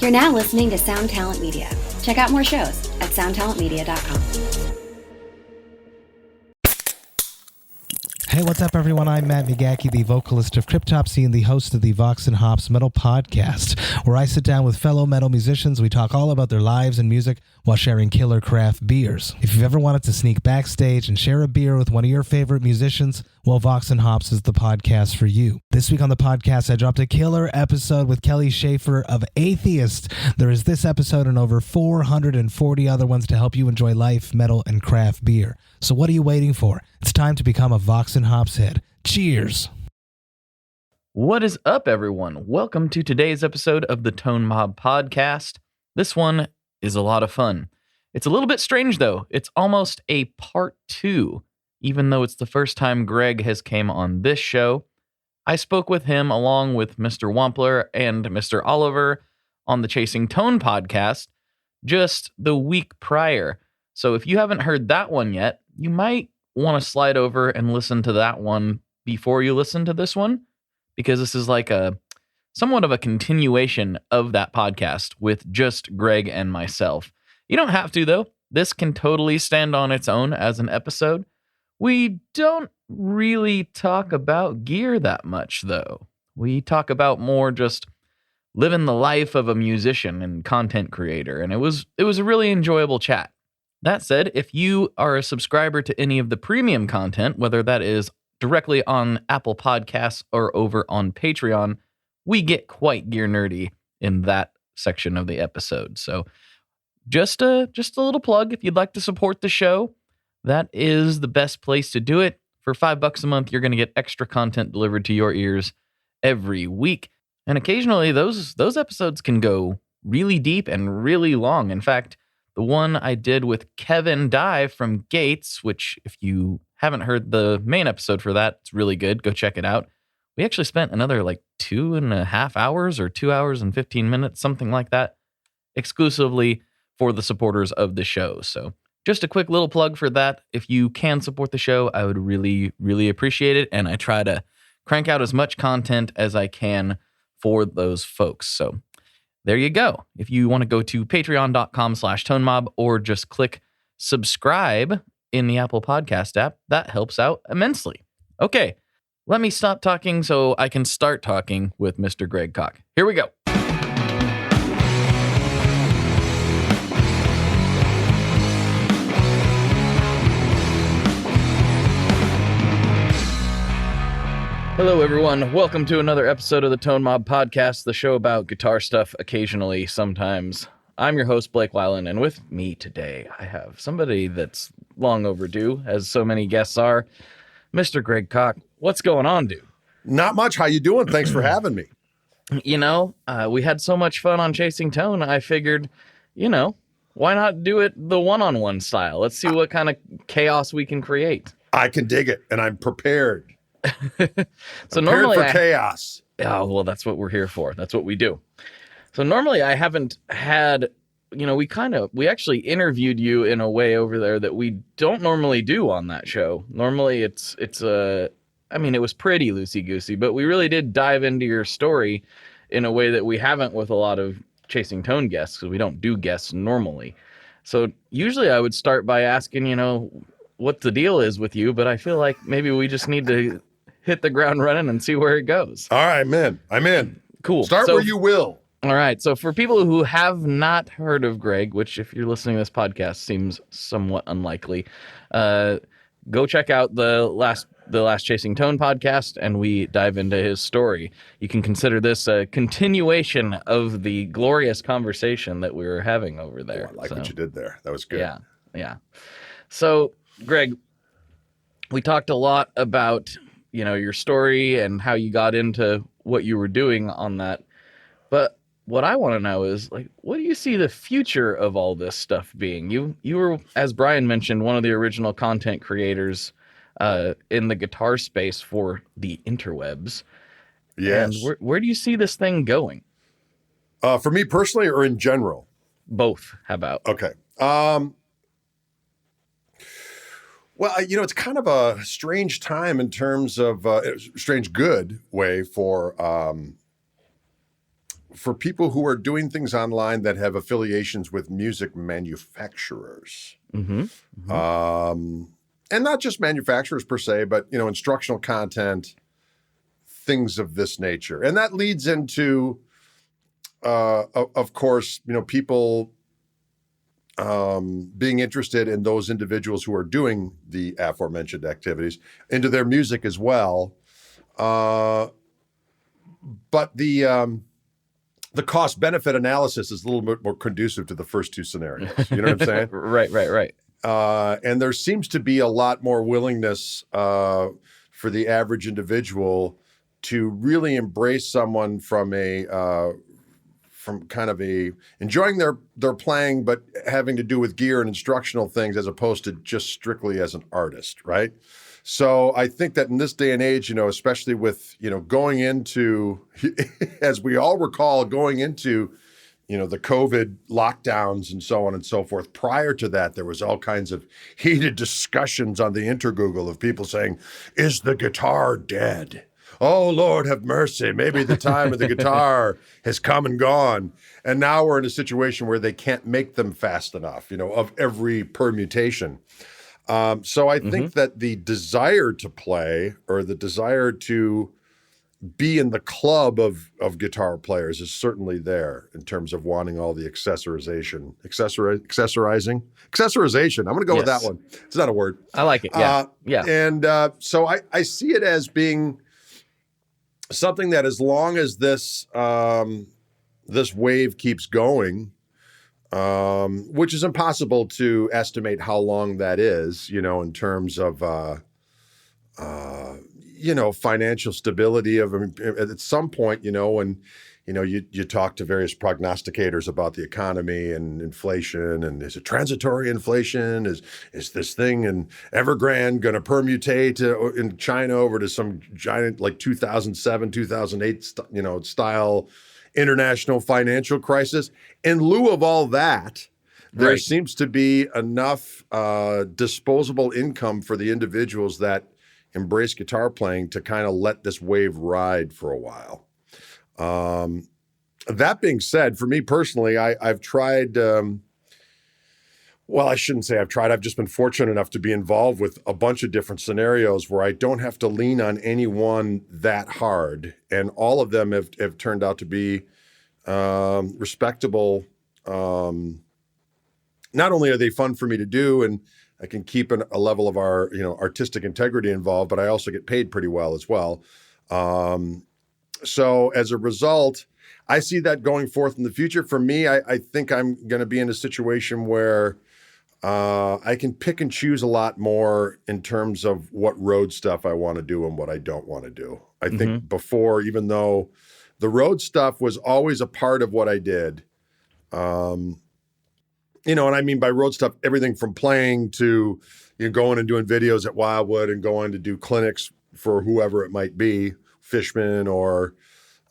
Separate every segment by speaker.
Speaker 1: You're now listening to Sound Talent Media. Check out more shows at soundtalentmedia.com.
Speaker 2: Hey, what's up, everyone? I'm Matt McGachy, the vocalist of Cryptopsy and the host of the Vox and Hops Metal Podcast, where I sit down with fellow metal musicians. We talk all about their lives and music while sharing killer craft beers. If you've ever wanted to sneak backstage and share a beer with one of your favorite musicians, well, Vox and Hops is the podcast for you. This week on the podcast, I dropped a killer episode with Kelly Schaefer of Atheist. There is this episode and over 440 other ones to help you enjoy life, metal, and craft beer. So what are you waiting for? It's time to become a Vox and Hops head. Cheers!
Speaker 3: What is up, everyone? Welcome to today's episode of the Tone Mob Podcast. This one is a lot of fun. It's a little bit strange, though. It's almost a part 2, even though it's the first time Greg has came on this show. I spoke with him along with Mr. Wampler and Mr. Oliver on the Chasing Tone podcast just the week prior. So if you haven't heard that one yet, you might want to slide over and listen to that one before you listen to this one, because this is like a somewhat of a continuation of that podcast with just Greg and myself. You don't have to, though. This can totally stand on its own as an episode. We don't really talk about gear that much, though. We talk about more just living the life of a musician and content creator, and it was a really enjoyable chat. That said, if you are a subscriber to any of the premium content, whether that is directly on Apple Podcasts or over on Patreon, we get quite gear nerdy in that section of the episode. So just a little plug. If you'd like to support the show, that is the best place to do it. For $5 a month, you're going to get extra content delivered to your ears every week. And occasionally those episodes can go really deep and really long. In fact, the one I did with Kevin Dye from Gates, which if you haven't heard the main episode for that, it's really good. Go check it out. We actually spent another 2.5 hours or 2 hours and 15 minutes, something like that, exclusively for the supporters of the show. So just a quick little plug for that. If you can support the show, I would really, really appreciate it. And I try to crank out as much content as I can for those folks. So there you go. If you want to go to patreon.com/tonemob or just click subscribe in the Apple Podcast app, that helps out immensely. Okay, let me stop talking so I can start talking with Mr. Greg Koch. Here we go. Hello, everyone. Welcome to another episode of the Tone Mob Podcast, the show about guitar stuff occasionally, sometimes. I'm your host, Blake Weiland, and with me today, I have somebody that's long overdue, as so many guests are, Mr. Greg Koch. What's going on, dude?
Speaker 4: Not much. How you doing? Thanks for having me.
Speaker 3: You know, we had so much fun on Chasing Tone, I figured, why not do it the one-on-one style? Let's see what kind of chaos we can create.
Speaker 4: I can dig it, and I'm prepared.
Speaker 3: So normally
Speaker 4: for chaos.
Speaker 3: Oh, well, that's what we're here for. That's what we do. So normally I haven't had, we actually interviewed you in a way over there that we don't normally do on that show. Normally it was pretty loosey-goosey, but we really did dive into your story in a way that we haven't with a lot of Chasing Tone guests, because we don't do guests normally. So usually I would start by asking, what the deal is with you, but I feel like maybe we just need to hit the ground running and see where it goes.
Speaker 4: All right, I'm in.
Speaker 3: Cool.
Speaker 4: Start where you will.
Speaker 3: All right. So for people who have not heard of Greg, which if you're listening to this podcast seems somewhat unlikely, go check out the last Chasing Tone podcast, and we dive into his story. You can consider this a continuation of the glorious conversation that we were having over there.
Speaker 4: I like what you did there. That was good.
Speaker 3: Yeah. So, Greg, we talked a lot about, your story and how you got into what you were doing on that. But what I want to know is, what do you see the future of all this stuff being? You were, as Brian mentioned, one of the original content creators in the guitar space for the interwebs.
Speaker 4: Yes.
Speaker 3: And where do you see this thing going?
Speaker 4: For me personally, or in general?
Speaker 3: Both. How about?
Speaker 4: Okay. Well, it's kind of a strange time in terms of strange good way for for people who are doing things online that have affiliations with music manufacturers. And not just manufacturers per se, but, instructional content, things of this nature. And that leads into, of course, people being interested in those individuals who are doing the aforementioned activities into their music as well. But the cost benefit analysis is a little bit more conducive to the first two scenarios. You know what I'm saying?
Speaker 3: Right.
Speaker 4: And there seems to be a lot more willingness for the average individual to really embrace someone from kind of enjoying their playing, but having to do with gear and instructional things as opposed to just strictly as an artist, right? So I think that in this day and age, especially with, going into, as we all recall, going into, the COVID lockdowns and so on and so forth. Prior to that, there was all kinds of heated discussions on the intergoogle of people saying, is the guitar dead? Oh, Lord, have mercy. Maybe the time of the guitar has come and gone. And now we're in a situation where they can't make them fast enough, of every permutation. So I think that the desire to play or the desire to be in the club of guitar players is certainly there in terms of wanting all the accessorization. I'm going to go with that one. It's not a word.
Speaker 3: I like it. Yeah.
Speaker 4: And so I see it as being something that as long as this wave keeps going, which is impossible to estimate how long that is, in terms of, financial stability at some point, when, you talk to various prognosticators about the economy and inflation, and is it transitory inflation? Is this thing in Evergrande going to permutate in China over to some giant, like 2007, 2008, style international financial crisis? In lieu of all that, there seems to be enough disposable income for the individuals that embrace guitar playing to kind of let this wave ride for a while. That being said, for me personally, I've tried, I shouldn't say I've tried. I've just been fortunate enough to be involved with a bunch of different scenarios where I don't have to lean on anyone that hard. And all of them have turned out to be respectable. Not only are they fun for me to do, and I can keep a level of our, artistic integrity involved, but I also get paid pretty well as well. So as a result, I see that going forth in the future. For me, I think I'm going to be in a situation where I can pick and choose a lot more in terms of what road stuff I want to do and what I don't want to do. I think before, even though the road stuff was always a part of what I did, and I mean by road stuff, everything from playing to going and doing videos at Wildwood and going to do clinics for whoever it might be, Fishman or,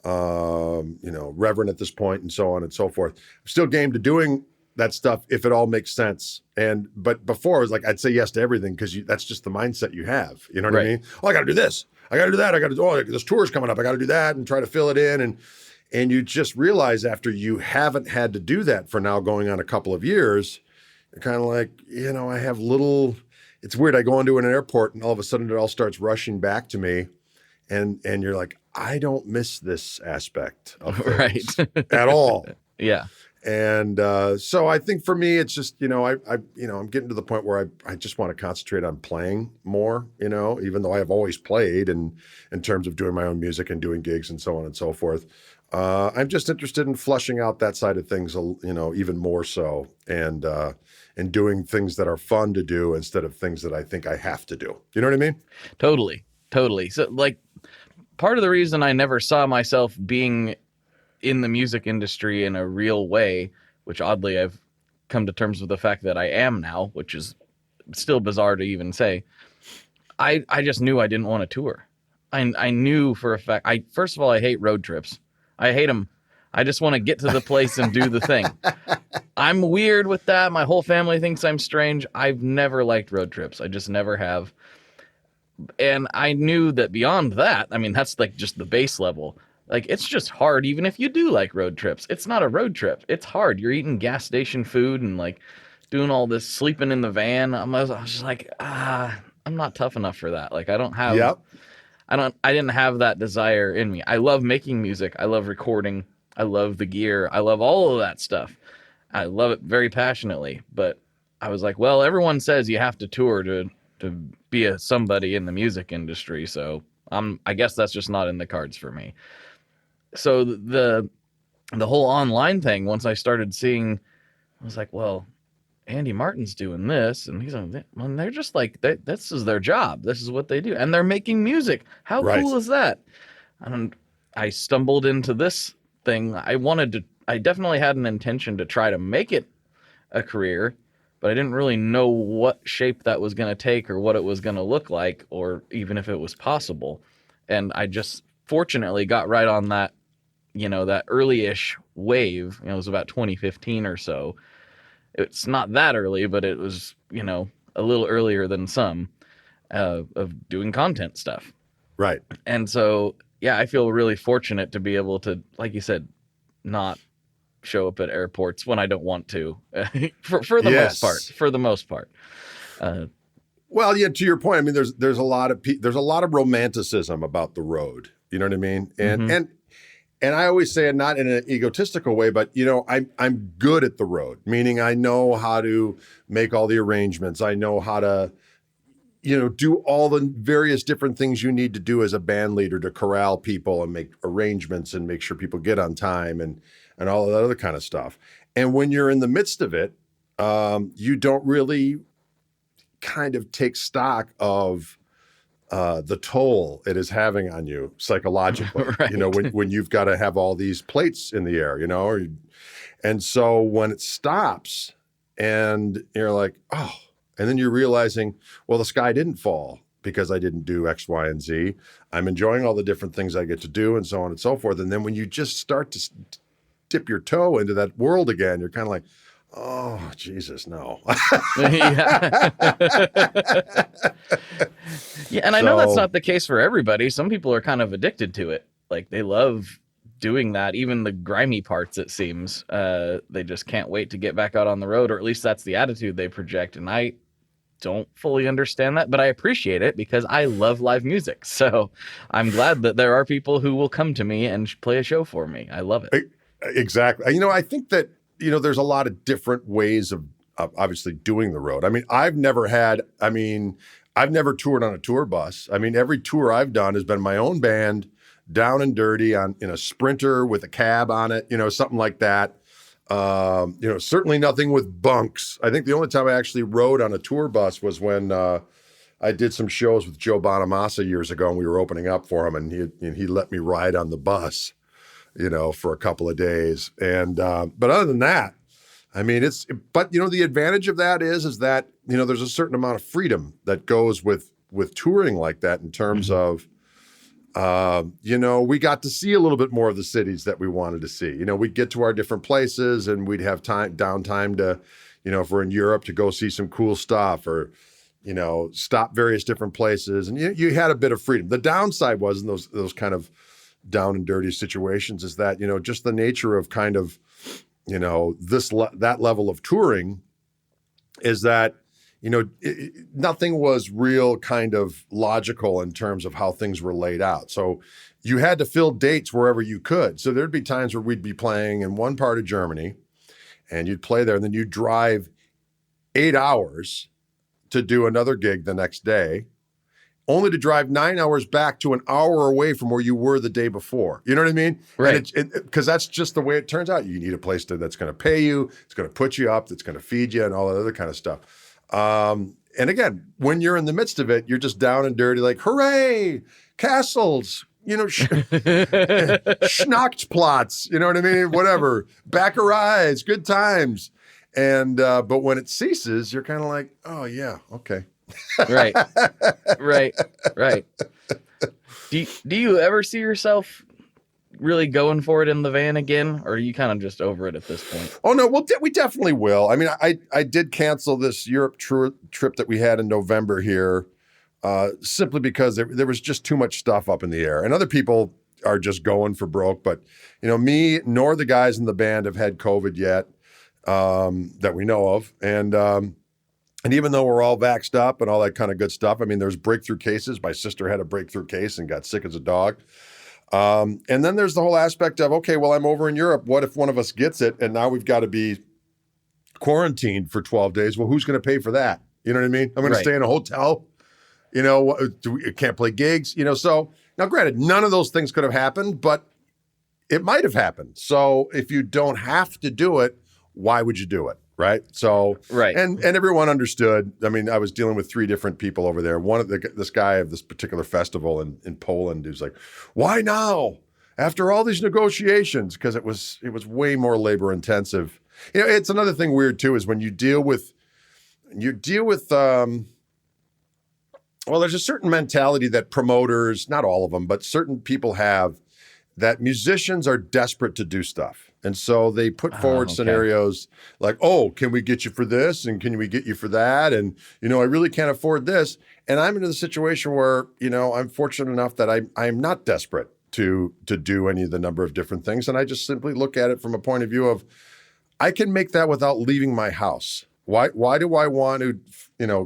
Speaker 4: Reverend at this point and so on and so forth. I'm still game to doing that stuff if it all makes sense. But before it was like, I'd say yes to everything because that's just the mindset you have. You know what I mean? Oh, I got to do this. I got to do that. This tour's coming up. I got to do that and try to fill it in. And you just realize after you haven't had to do that for now going on a couple of years, you're kind of like, I have it's weird. I go into an airport and all of a sudden it all starts rushing back to me. And you're like, I don't miss this aspect of things at all.
Speaker 3: Yeah.
Speaker 4: And so I think for me, it's just, I'm getting to the point where I just want to concentrate on playing more, even though I have always played and in terms of doing my own music and doing gigs and so on and so forth. I'm just interested in flushing out that side of things, even more so, and doing things that are fun to do instead of things that I think I have to do. You know what I mean?
Speaker 3: Totally. So, part of the reason I never saw myself being in the music industry in a real way, which oddly I've come to terms with the fact that I am now, which is still bizarre to even say, I just knew I didn't want to tour. I knew for a fact. First of all, I hate road trips. I hate them. I just want to get to the place and do the thing. I'm weird with that. My whole family thinks I'm strange. I've never liked road trips. I just never have. And I knew that beyond that, I mean, that's like just the base level. Like, it's just hard, even if you do like road trips. It's not a road trip. It's hard. You're eating gas station food and like doing all this, sleeping in the van. I was just like, I'm not tough enough for that. Like,
Speaker 4: Yep.
Speaker 3: I didn't have that desire in me. I love making music. I love recording. I love the gear. I love all of that stuff. I love it very passionately. But I was like, well, everyone says you have to tour to be somebody in the music industry. So I guess that's just not in the cards for me. So the whole online thing, once I started seeing, I was like, well, Andy Martin's doing this, and they're just like, this is their job. This is what they do. And they're making music. How cool is that? And I stumbled into this thing. I definitely had an intention to try to make it a career, but I didn't really know what shape that was going to take or what it was going to look like, or even if it was possible. And I just fortunately got right on that, that early-ish wave. It was about 2015 or so. It's not that early, but it was, a little earlier than some of doing content stuff.
Speaker 4: Right.
Speaker 3: And so, yeah, I feel really fortunate to be able to, like you said, not show up at airports when I don't want to, for the most part. For the most part.
Speaker 4: Well, yeah. To your point, I mean, there's a lot of romanticism about the road. You know what I mean? And I always say it not in an egotistical way, but I'm good at the road, meaning I know how to make all the arrangements. I know how to, do all the various different things you need to do as a band leader to corral people and make arrangements and make sure people get on time and all of that other kind of stuff. And when you're in the midst of it, you don't really kind of take stock of the toll it is having on you psychologically,
Speaker 3: right.
Speaker 4: when you've got to have all these plates in the air, and so when it stops and you're like, oh, and then you're realizing, well, the sky didn't fall because I didn't do X, Y, and Z. I'm enjoying all the different things I get to do and so on and so forth. And then when you just start to dip your toe into that world again, you're kind of like, oh, Jesus, no.
Speaker 3: Yeah. Yeah, and I know that's not the case for everybody. Some people are kind of addicted to it. Like, they love doing that, even the grimy parts, it seems. They just can't wait to get back out on the road, or at least that's the attitude they project. And I don't fully understand that, but I appreciate it because I love live music. So I'm glad that there are people who will come to me and play a show for me. I love it.
Speaker 4: Exactly. I think that, there's a lot of different ways of obviously doing the road. I mean, I've never toured on a tour bus. I mean, every tour I've done has been my own band, down and dirty in a Sprinter with a cab on it, something like that. Certainly nothing with bunks. I think the only time I actually rode on a tour bus was when I did some shows with Joe Bonamassa years ago, and we were opening up for him, and he let me ride on the bus, for a couple of days. And but other than that, I mean, the advantage of that is that, there's a certain amount of freedom that goes with touring like that in terms of, we got to see a little bit more of the cities that we wanted to see. We'd get to our different places and we'd have downtime to, if we're in Europe, to go see some cool stuff or, stop various different places. And you had a bit of freedom. The downside was in those kind of down and dirty situations is that, just the nature of kind of, that level of touring is that, nothing was real kind of logical in terms of how things were laid out. So you had to fill dates wherever you could. So there'd be times where we'd be playing in one part of Germany and you'd play there and then you'd drive 8 hours to do another gig the next day, only to drive 9 hours back to an hour away from where you were the day before. You know what I mean?
Speaker 3: Right.
Speaker 4: Because that's just the way it turns out. You need a place that's going to pay you, it's going to put you up, that's going to feed you and all that other kind of stuff. And again, when you're in the midst of it, you're just down and dirty, like, hooray, castles, Schnachtplots, you know what I mean? Whatever, Baccarat, good times. And, but when it ceases, you're kind of like, oh yeah, okay.
Speaker 3: Right. Do you ever see yourself really going for it in the van again, or are you kind of just over it at this point?
Speaker 4: Oh no, we definitely will. I mean, I did cancel this Europe trip that we had in November here, simply because there was just too much stuff up in the air, and other people are just going for broke. But, me nor the guys in the band have had COVID yet that we know of. And even though we're all vaxxed up and all that kind of good stuff, I mean, there's breakthrough cases. My sister had a breakthrough case and got sick as a dog. And then there's the whole aspect of, okay, well, I'm over in Europe. What if one of us gets it and now we've got to be quarantined for 12 days? Well, who's going to pay for that? You know what I mean? I'm going to stay in a hotel. Can't play gigs. So now, granted, none of those things could have happened, but it might have happened. So if you don't have to do it, why would you do it? Right. So, and everyone understood. I mean, I was dealing with 3 different people over there. One of this guy of this particular festival in Poland who's like, why now? After all these negotiations? Because it was way more labor intensive. It's another thing weird too, is when you deal with well, there's a certain mentality that promoters, not all of them, but certain people have, that musicians are desperate to do stuff. And so they put forward scenarios like, oh, can we get you for this? And can we get you for that? And, I really can't afford this. And I'm in a situation where, I'm fortunate enough that I'm not desperate to do any of the number of different things. And I just simply look at it from a point of view of, I can make that without leaving my house. Why do I want to,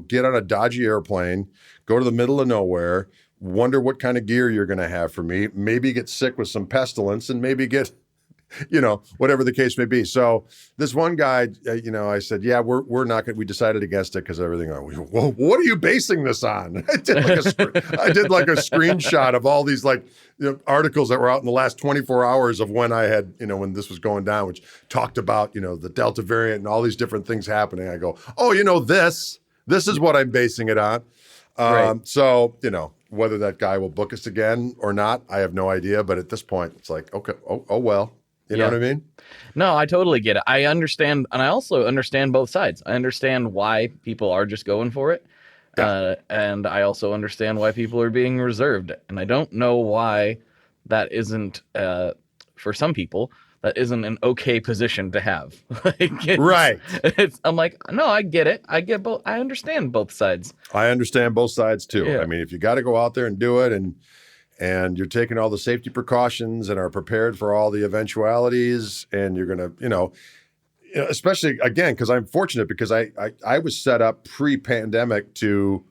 Speaker 4: get on a dodgy airplane, go to the middle of nowhere, wonder what kind of gear you're going to have for me, maybe get sick with some pestilence and maybe get, whatever the case may be. So this one guy, I said, yeah, we're not going to, we decided against it because everything. Well, what are you basing this on? I did like a screenshot of all these articles that were out in the last 24 hours of when I had, when this was going down, which talked about, the Delta variant and all these different things happening. I go, oh, this is what I'm basing it on. So, whether that guy will book us again or not, I have no idea. But at this point, it's like, okay, oh well. You know what I mean?
Speaker 3: No, I totally get it. I understand. And I also understand both sides. I understand why people are just going for it. Yeah. And I also understand why people are being reserved. And I don't know why that isn't, for some people, that isn't an okay position to have. I'm like, no, I get it. I get both. I understand both sides.
Speaker 4: I understand both sides too. Yeah. I mean, if you got to go out there and do it and you're taking all the safety precautions and are prepared for all the eventualities, and you're going to, especially again, because I'm fortunate because I was set up pre-pandemic to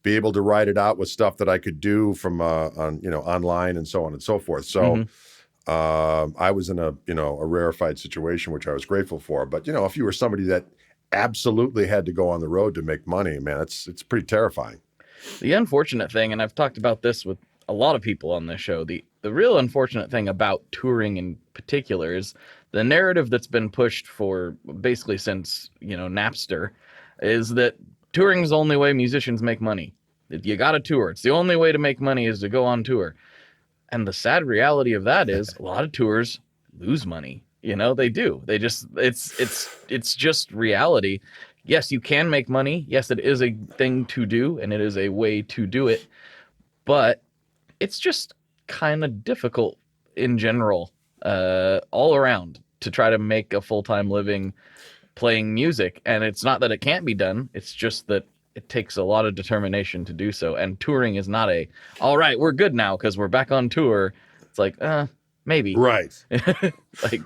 Speaker 4: be able to ride it out with stuff that I could do from online and so on and so forth. So I was in a rarefied situation, which I was grateful for. But if you were somebody that absolutely had to go on the road to make money, man, it's pretty terrifying.
Speaker 3: The unfortunate thing, and I've talked about this with a lot of people on this show, the real unfortunate thing about touring in particular is the narrative that's been pushed for basically since, Napster, is that touring is the only way musicians make money. You got to tour. It's the only way to make money is to go on tour. And the sad reality of that is a lot of tours lose money. They do. They just, it's just reality. Yes, you can make money. Yes, it is a thing to do and it is a way to do it. But it's just kind of difficult in general, all around, to try to make a full-time living playing music. And it's not that it can't be done. It's just that it takes a lot of determination to do so. And touring is not all right, we're good now because we're back on tour. It's like, maybe.
Speaker 4: Right.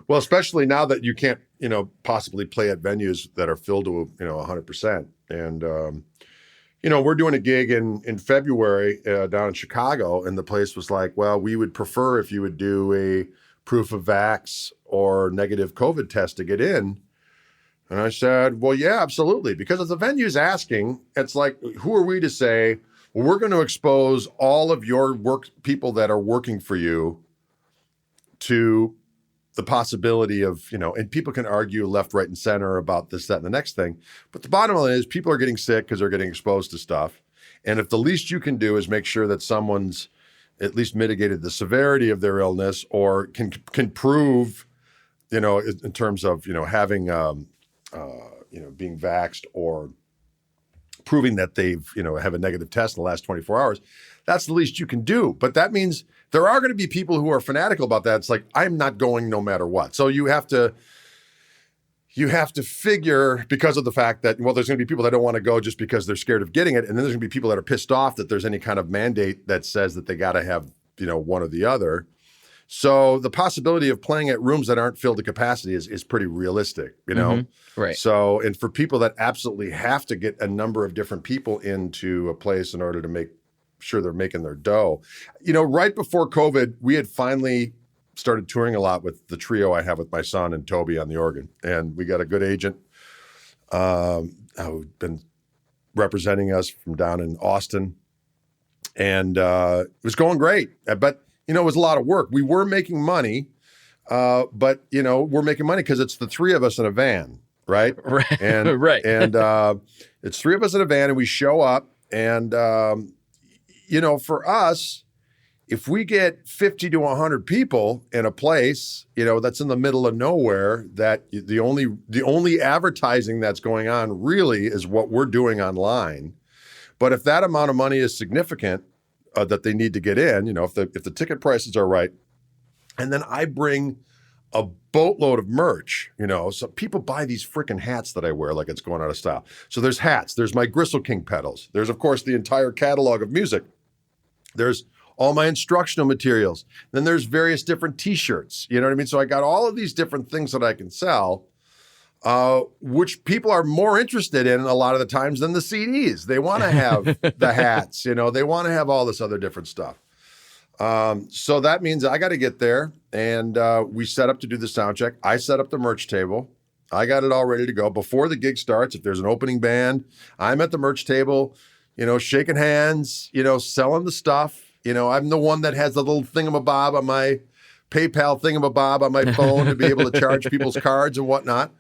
Speaker 4: Well, especially now that you can't, possibly play at venues that are filled to, 100%. And, we're doing a gig in February down in Chicago, and the place was like, well, we would prefer if you would do a proof of vax or negative COVID test to get in. And I said, well, yeah, absolutely. Because if the venue's asking, it's like, who are we to say, well, we're going to expose all of your people that are working for you to the possibility of, and people can argue left, right, and center about this, that, and the next thing. But the bottom line is people are getting sick because they're getting exposed to stuff. And if the least you can do is make sure that someone's at least mitigated the severity of their illness or can prove, in terms of, having, being vaxxed or proving that they've, have a negative test in the last 24 hours, that's the least you can do. But that means there are going to be people who are fanatical about that. It's like, I'm not going no matter what. So you have to figure, because of the fact that, well, there's going to be people that don't want to go just because they're scared of getting it. And then there's going to be people that are pissed off that there's any kind of mandate that says that they got to have, one or the other. So the possibility of playing at rooms that aren't filled to capacity is pretty realistic, you know?
Speaker 3: Right.
Speaker 4: So, and for people that absolutely have to get a number of different people into a place in order to make sure they're making their dough. You know, right before COVID, we had finally started touring a lot with the trio I have with my son and Toby on the organ. And we got a good agent who'd been representing us from down in Austin. And it was going great. But, you know, it was a lot of work. We were making money, but, you know, we're making money because it's the three of us in a van, right?
Speaker 3: Right.
Speaker 4: And,
Speaker 3: Right.
Speaker 4: And it's three of us in a van, and we show up. And, you know, for us, if we get 50 to 100 people in a place, you know, that's in the middle of nowhere, that the only advertising that's going on really is what we're doing online. But if that amount of money is significant that they need to get in, you know, if the ticket prices are right, and then I bring a boatload of merch, you know, so people buy these freaking hats that I wear like it's going out of style. So there's hats, there's my Gristle King pedals, there's of course the entire catalog of music, there's all my instructional materials, then there's various different t-shirts, you know what I mean? So I got all of these different things that I can sell, which people are more interested in a lot of the times than the CDs. They want to have the hats, you know, they want to have all this other different stuff. So that means I got to get there, and we set up to do the sound check. I set up the merch table. I got it all ready to go before the gig starts. If there's an opening band, I'm at the merch table, you know, shaking hands, you know, selling the stuff. You know, I'm the one that has the little thingamabob on my PayPal thingamabob on my phone to be able to charge people's cards and whatnot.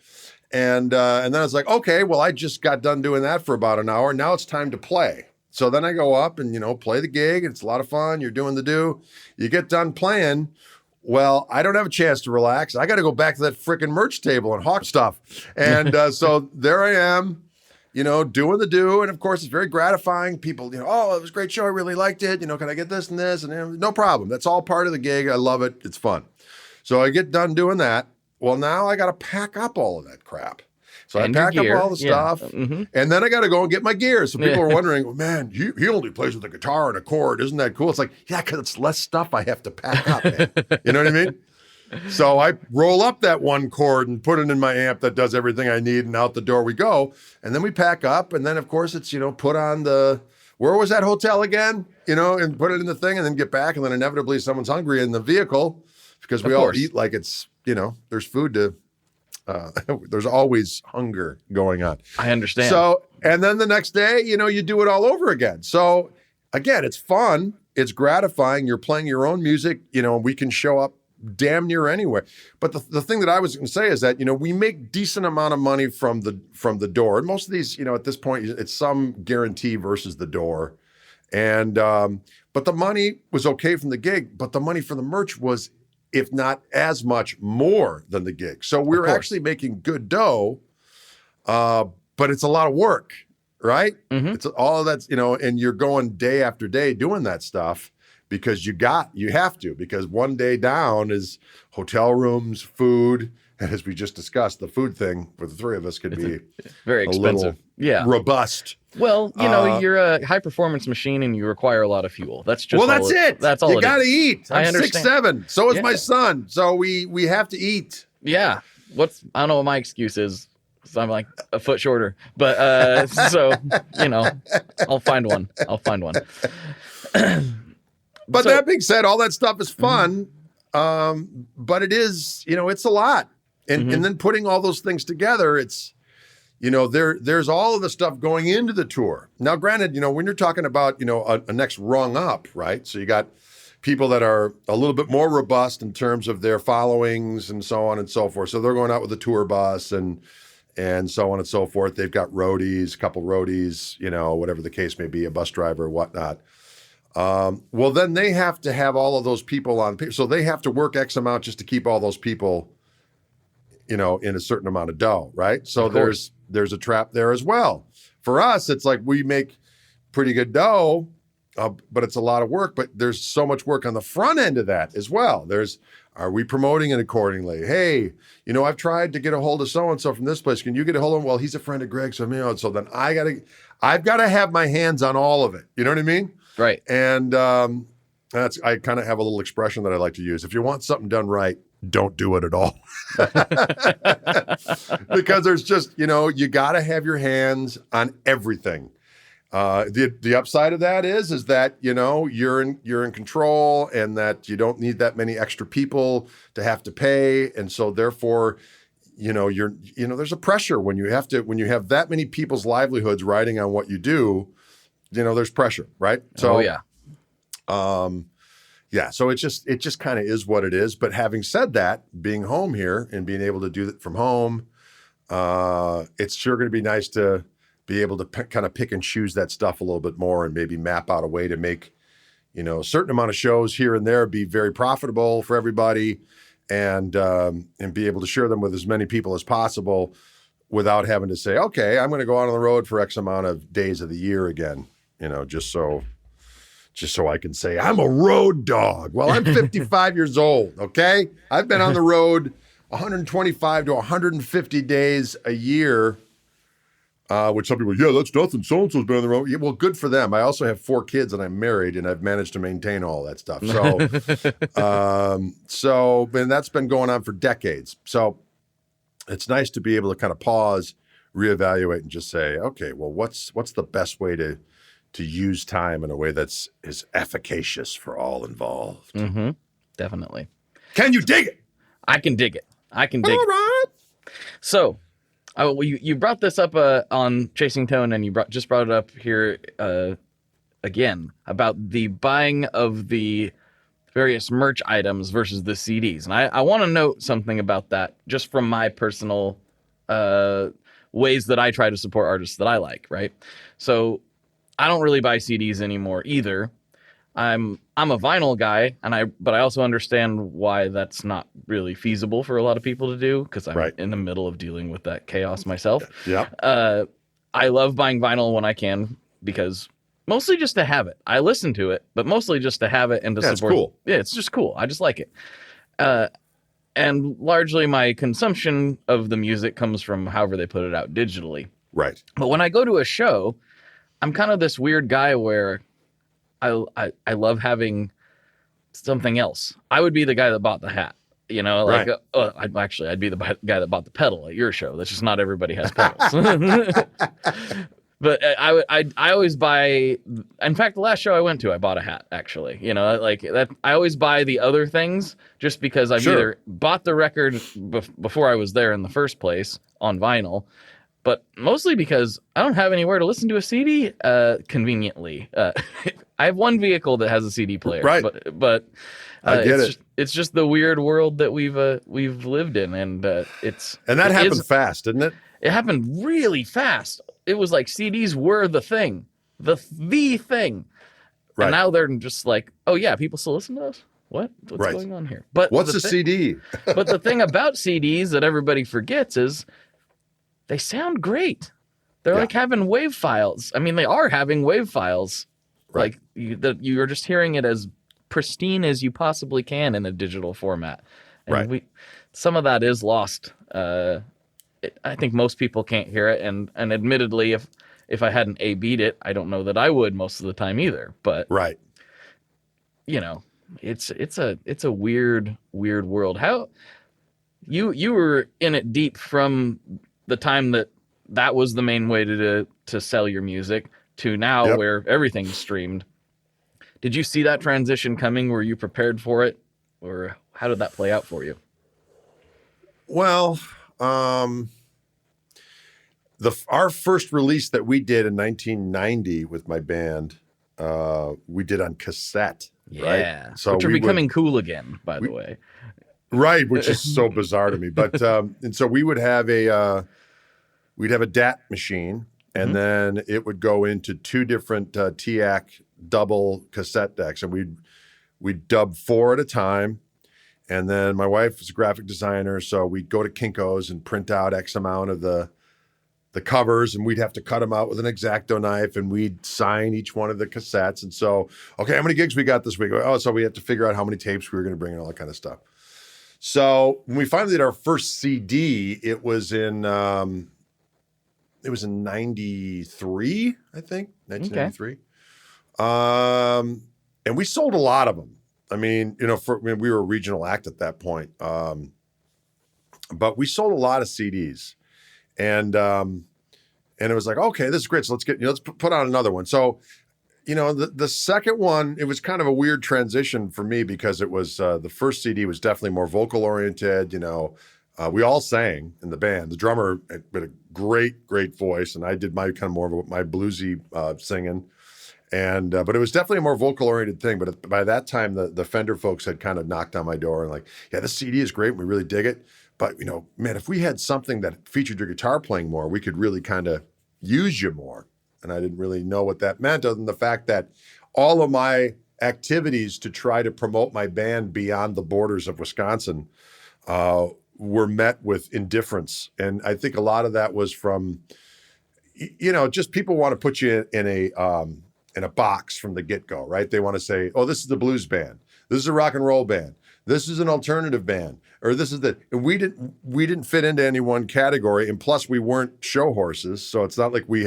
Speaker 4: And then I was like, okay, well, I just got done doing that for about an hour. Now it's time to play. So then I go up and, you know, play the gig. It's a lot of fun. You're doing the do. You get done playing. Well, I don't have a chance to relax. I got to go back to that freaking merch table and hawk stuff. And so there I am, you know, doing the do. And of course, it's very gratifying. People, you know, oh, it was a great show. I really liked it. You know, can I get this and this? And no problem. That's all part of the gig. I love it. It's fun. So I get done doing that. Well, now I got to pack up all of that crap. So
Speaker 3: And
Speaker 4: I
Speaker 3: your
Speaker 4: pack up
Speaker 3: gear.
Speaker 4: all the stuff, and then I got to go and get my gear. So people are wondering, well, man, he only plays with a guitar and a chord. Isn't that cool? It's like, yeah, because it's less stuff I have to pack up, man. You know what I mean? So I roll up that one chord and put it in my amp that does everything I need, and out the door we go. And then we pack up, and then, of course, it's, you know, put on where was that hotel again? You know, and put it in the thing, and then get back, and then inevitably someone's hungry in the vehicle because we all eat like it's, you know, there's food to... there's always hunger going on.
Speaker 3: I understand.
Speaker 4: So, and then the next day, you know, you do it all over again. So again, it's fun. It's gratifying. You're playing your own music. You know, we can show up damn near anywhere. But the thing that I was going to say is that, you know, we make decent amount of money from the door. And most of these, you know, at this point, it's some guarantee versus the door. And, but the money was okay from the gig, but the money for the merch was, if not as much, more than the gig. So we're actually making good dough, but it's a lot of work, right? It's all of that's, you know, and you're going day after day doing that stuff because you have to, because one day down is hotel rooms, food, and as we just discussed, the food thing for the three of us could be
Speaker 3: very expensive.
Speaker 4: Robust.
Speaker 3: Well, you know, you're a high performance machine and you require a lot of fuel. That's just
Speaker 4: that's it.
Speaker 3: That's all
Speaker 4: you got to eat. I'm
Speaker 3: I understand.
Speaker 4: 6'7". So is my son. So we have to eat.
Speaker 3: Yeah. I don't know what my excuse is. So I'm like a foot shorter, but so, you know, I'll find one.
Speaker 4: But that being said, all that stuff is fun. But it is, you know, it's a lot. And then putting all those things together, it's, you know, there's all of the stuff going into the tour. Now, granted, you know, when you're talking about, you know, a next rung up, right? So you got people that are a little bit more robust in terms of their followings and so on and so forth. So they're going out with a tour bus and so on and so forth. They've got roadies, a couple roadies, you know, whatever the case may be, a bus driver, whatnot. Well, then they have to have all of those people on. So they have to work X amount just to keep all those people, you know, in a certain amount of dough, right? So there's a trap there as well. For us, it's like we make pretty good dough, but it's a lot of work. But there's so much work on the front end of that as well. Are we promoting it accordingly? Hey, you know, I've tried to get a hold of so-and-so from this place. Can you get a hold of him? Well, he's a friend of Greg. So, you know, so then I've got to have my hands on all of it. You know what I mean?
Speaker 3: Right.
Speaker 4: And I kind of have a little expression that I like to use. If you want something done right, don't do it at all. Because there's just, you got to have your hands on everything. The upside of that is that, you're in control, and that you don't need that many extra people to have to pay. And so therefore, there's a pressure when you have that many people's livelihoods riding on what you do, there's pressure, right? So,
Speaker 3: yeah.
Speaker 4: So it just kind of is what it is. But having said that, being home here and being able to do it from home, it's sure going to be nice to be able to kind of pick and choose that stuff a little bit more, and maybe map out a way to make, a certain amount of shows here and there be very profitable for everybody, and be able to share them with as many people as possible without having to say, okay, I'm going to go out on the road for X amount of days of the year again, just so I can say I'm a road dog. Well, I'm 55 years old. Okay. I've been on the road 125 to 150 days a year. Which some people, that's nothing. So-and-so's been on the road. Yeah, well, good for them. I also have 4 kids, and I'm married, and I've managed to maintain all that stuff. So, and that's been going on for decades. So it's nice to be able to kind of pause, reevaluate, and just say, okay, well, what's the best way to use time in a way that's is efficacious for all involved?
Speaker 3: Mm-hmm. Definitely.
Speaker 4: Can you dig it?
Speaker 3: I can dig it.
Speaker 4: All right.
Speaker 3: So, you brought this up on Chasing Tone, and you just brought it up here again about the buying of the various merch items versus the CDs. And I want to note something about that, just from my personal ways that I try to support artists that I like, right? So I don't really buy CDs anymore either. I'm a vinyl guy, but I also understand why that's not really feasible for a lot of people to do, because I'm in the middle of dealing with that chaos myself.
Speaker 4: Yeah.
Speaker 3: I love buying vinyl when I can, because mostly just to have it. I listen to it, but mostly just to have it and to support.
Speaker 4: It's cool.
Speaker 3: Yeah, it's just cool. I just like it. And largely my consumption of the music comes from however they put it out digitally.
Speaker 4: Right.
Speaker 3: But when I go to a show, I'm kind of this weird guy where I love having something else. I would be the guy that bought the hat, like I'd be the guy that bought the pedal at your show. That's just not everybody has pedals. But I always buy. In fact, the last show I went to, I bought a hat. Actually, like that. I always buy the other things just because I've either bought the record before I was there in the first place on vinyl, but mostly because I don't have anywhere to listen to a CD conveniently. I have one vehicle that has a CD player,
Speaker 4: right?
Speaker 3: But
Speaker 4: I get it.
Speaker 3: It's just the weird world that we've lived in, and that
Speaker 4: happened fast, didn't it?
Speaker 3: It happened really fast. It was like CDs were the thing, the thing,
Speaker 4: right?
Speaker 3: And now they're just like, oh yeah, people still listen to us. What's going on here? But
Speaker 4: what's a CD?
Speaker 3: But the thing about CDs that everybody forgets is they sound great. They're like having WAV files. I mean, they are having WAV files.
Speaker 4: Right.
Speaker 3: Like you're just hearing it as pristine as you possibly can in a digital format. And some of that is lost. I think most people can't hear it. And admittedly, if I hadn't A/B'd it, I don't know that I would most of the time either. But it's a weird world. How you were in it deep from the time that was the main way to sell your music to now where everything's streamed. Did you see that transition coming? Were you prepared for it, or how did that play out for you?
Speaker 4: Well, our first release that we did in 1990 with my band, we did on cassette.
Speaker 3: Yeah,
Speaker 4: right? So
Speaker 3: which are becoming cool again, by the way.
Speaker 4: Right, which is so bizarre to me. But and so we would have we'd have a DAT machine, and then it would go into 2 different TIAC double cassette decks, and we'd dub 4 at a time. And then my wife was a graphic designer, so we'd go to Kinko's and print out X amount of the covers, and we'd have to cut them out with an X-Acto knife, and we'd sign each one of the cassettes. And so, okay, how many gigs we got this week? Oh, so we had to figure out how many tapes we were going to bring and all that kind of stuff. So when we finally did our first CD, it was in 93, I think, 1993. And we sold a lot of them. I mean, we were a regional act at that point. But we sold a lot of CDs. And it was like, okay, this is great. So let's put on another one. So, the second one, it was kind of a weird transition for me because it was the first CD was definitely more vocal oriented. We all sang in the band. The drummer had a great, great voice, and I did my kind of more of my bluesy singing. And but it was definitely a more vocal oriented thing. But by that time, the Fender folks had kind of knocked on my door and like, yeah, this CD is great. We really dig it. But man, if we had something that featured your guitar playing more, we could really kind of use you more. And I didn't really know what that meant, other than the fact that all of my activities to try to promote my band beyond the borders of Wisconsin were met with indifference. And I think a lot of that was from, just people want to put you in a box from the get-go, right? They want to say, oh, this is the blues band. This is a rock and roll band. This is an alternative band, or this is and we didn't fit into any one category. And plus we weren't show horses. So it's not like we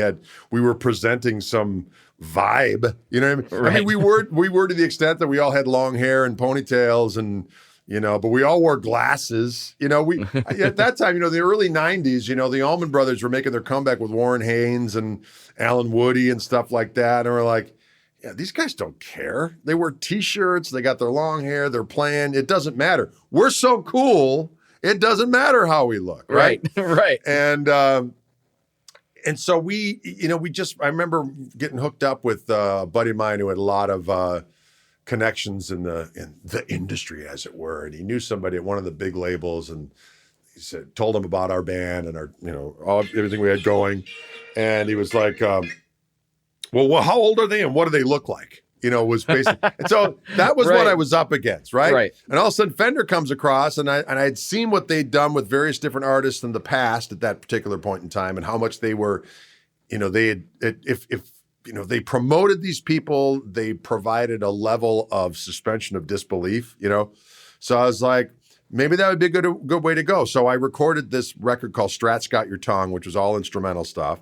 Speaker 4: were presenting some vibe, you know what I mean?
Speaker 3: Right.
Speaker 4: I mean, we were to the extent that we all had long hair and ponytails and, but we all wore glasses, at that time, the early 90s, the Allman Brothers were making their comeback with Warren Haynes and Alan Woody and stuff like that. And we're like, yeah, these guys don't care. They wear T-shirts. They got their long hair. They're playing. It doesn't matter. We're so cool. It doesn't matter how we look. Right.
Speaker 3: Right.
Speaker 4: And so we I remember getting hooked up with a buddy of mine who had a lot of connections in the industry, as it were. And he knew somebody at one of the big labels, and he told him about our band and our, everything we had going. And he was like, well, how old are they and what do they look like? Was basically, and so that was
Speaker 3: Right.
Speaker 4: what I was up against, right?
Speaker 3: Right.
Speaker 4: And all of a sudden Fender comes across, and I had seen what they'd done with various different artists in the past at that particular point in time, and how much they were, they had, if they promoted these people, they provided a level of suspension of disbelief, So I was like, maybe that would be a good way to go. So I recorded this record called Strat's Got Your Tongue, which was all instrumental stuff.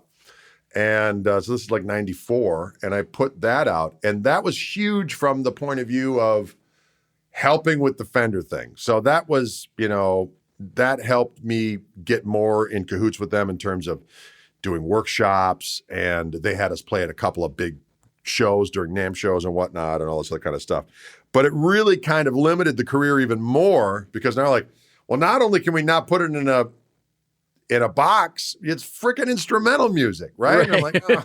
Speaker 4: And so this is like 94, and I put that out. And that was huge from the point of view of helping with the Fender thing. So that was, that helped me get more in cahoots with them in terms of doing workshops. And they had us play at a couple of big shows during NAMM shows and whatnot and all this other kind of stuff. But it really kind of limited the career even more, because now like, well, not only can we not put it in a box, it's freaking instrumental music, right? And I'm like, oh.